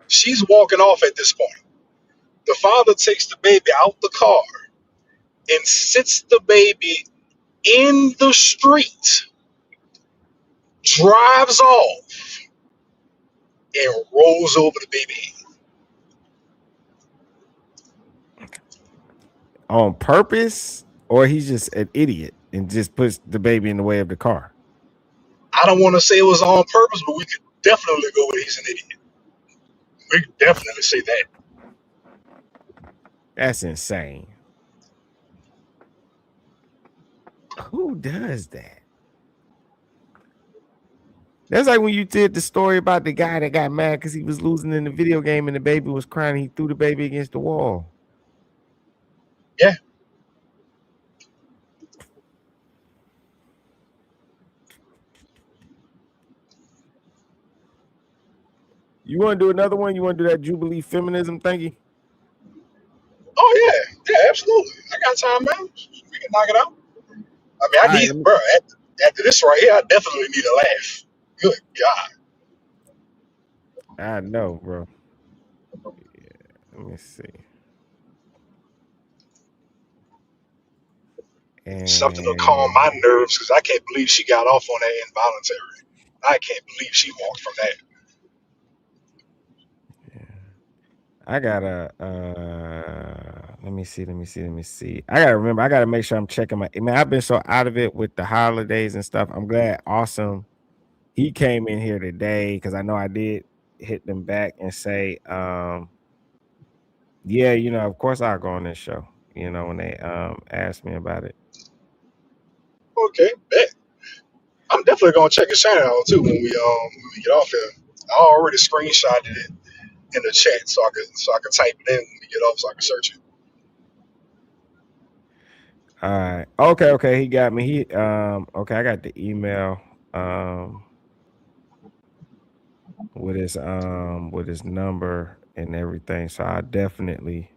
She's walking off at this point. The father takes the baby out the car and sits the baby in the street, drives off, and rolls over the baby. On purpose, or he's just an idiot and just puts the baby in the way of the car? I don't want to say it was on purpose, but we could definitely go with he's an idiot. We could definitely say that. That's insane. Who does that? That's like when you did the story about the guy that got mad because he was losing in the video game and the baby was crying. He threw the baby against the wall. Yeah. You want to do another one? You want to do that Jubilee feminism thingy? Oh, yeah. Yeah, absolutely. I got time, man. We can knock it out. I mean, I need, bro, after this right here, I definitely need a laugh. Good God. I know, bro. Yeah, let me see. And Something to calm my nerves because I can't believe she got off on that involuntary. I can't believe she walked from that. I got a Let me see. I gotta remember. I gotta make sure I'm checking my. Man, I've been so out of it with the holidays and stuff. I'm glad. Awesome. He came in here today because I know I did hit them back and say, yeah, of course I'll go on this show. When they asked me about it. Okay, bet. I'm definitely gonna check his channel out too when we get off here. I already screenshotted it in the chat so I could type it in when we get off so I can search it. All right. Okay. He got me. Okay, I got the email with his number and everything. So I definitely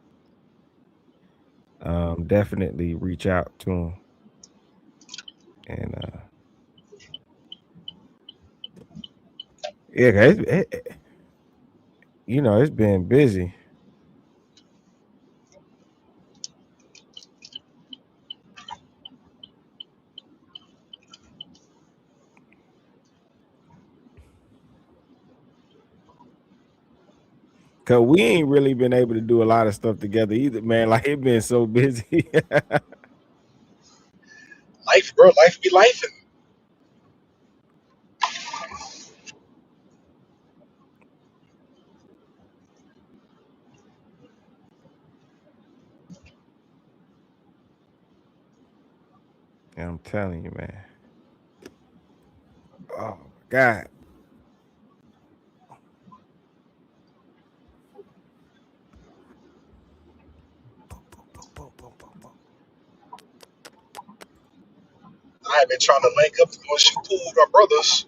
reach out to him. And yeah, it's been busy. Cause we ain't really been able to do a lot of stuff together either, man. Like it been so busy. Life, bro. Life be lifing. Yeah, I'm telling you, man. Oh my God. I have been trying to link up to go shoot pool with my brothers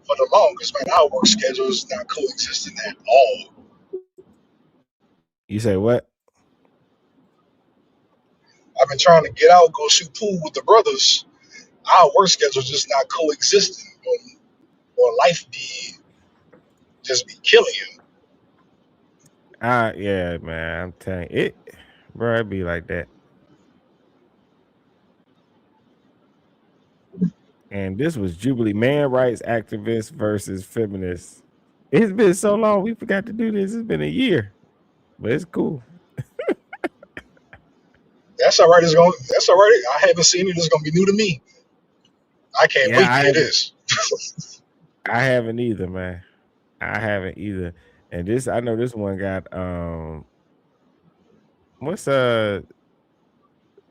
for the longest, man. Our work schedule is not coexisting at all. You say what? I've been trying to get out, go shoot pool with the brothers. Our work schedule just not coexisting. Or life be just be killing you. Yeah, man. I'm telling you, bro, it be like that. And this was Jubilee, man rights activists versus feminists. It's been so long, we forgot to do this. It's been a year, but it's cool. That's all right. That's all right. I haven't seen it. It's gonna be new to me. I can't Yeah, wait to hear this. I haven't either, man. I haven't either. And I know this one got what's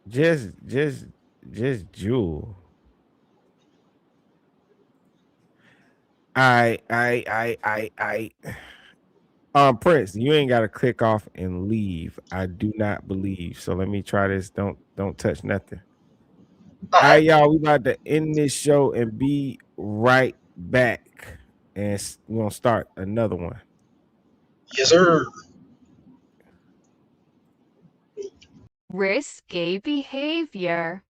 just Jewel. I Prince, you ain't gotta click off and leave. I do not believe. So let me try this. Don't touch nothing. All right, y'all. We about to end this show and be right back. And we're gonna start another one. Yes, sir. Risky behavior.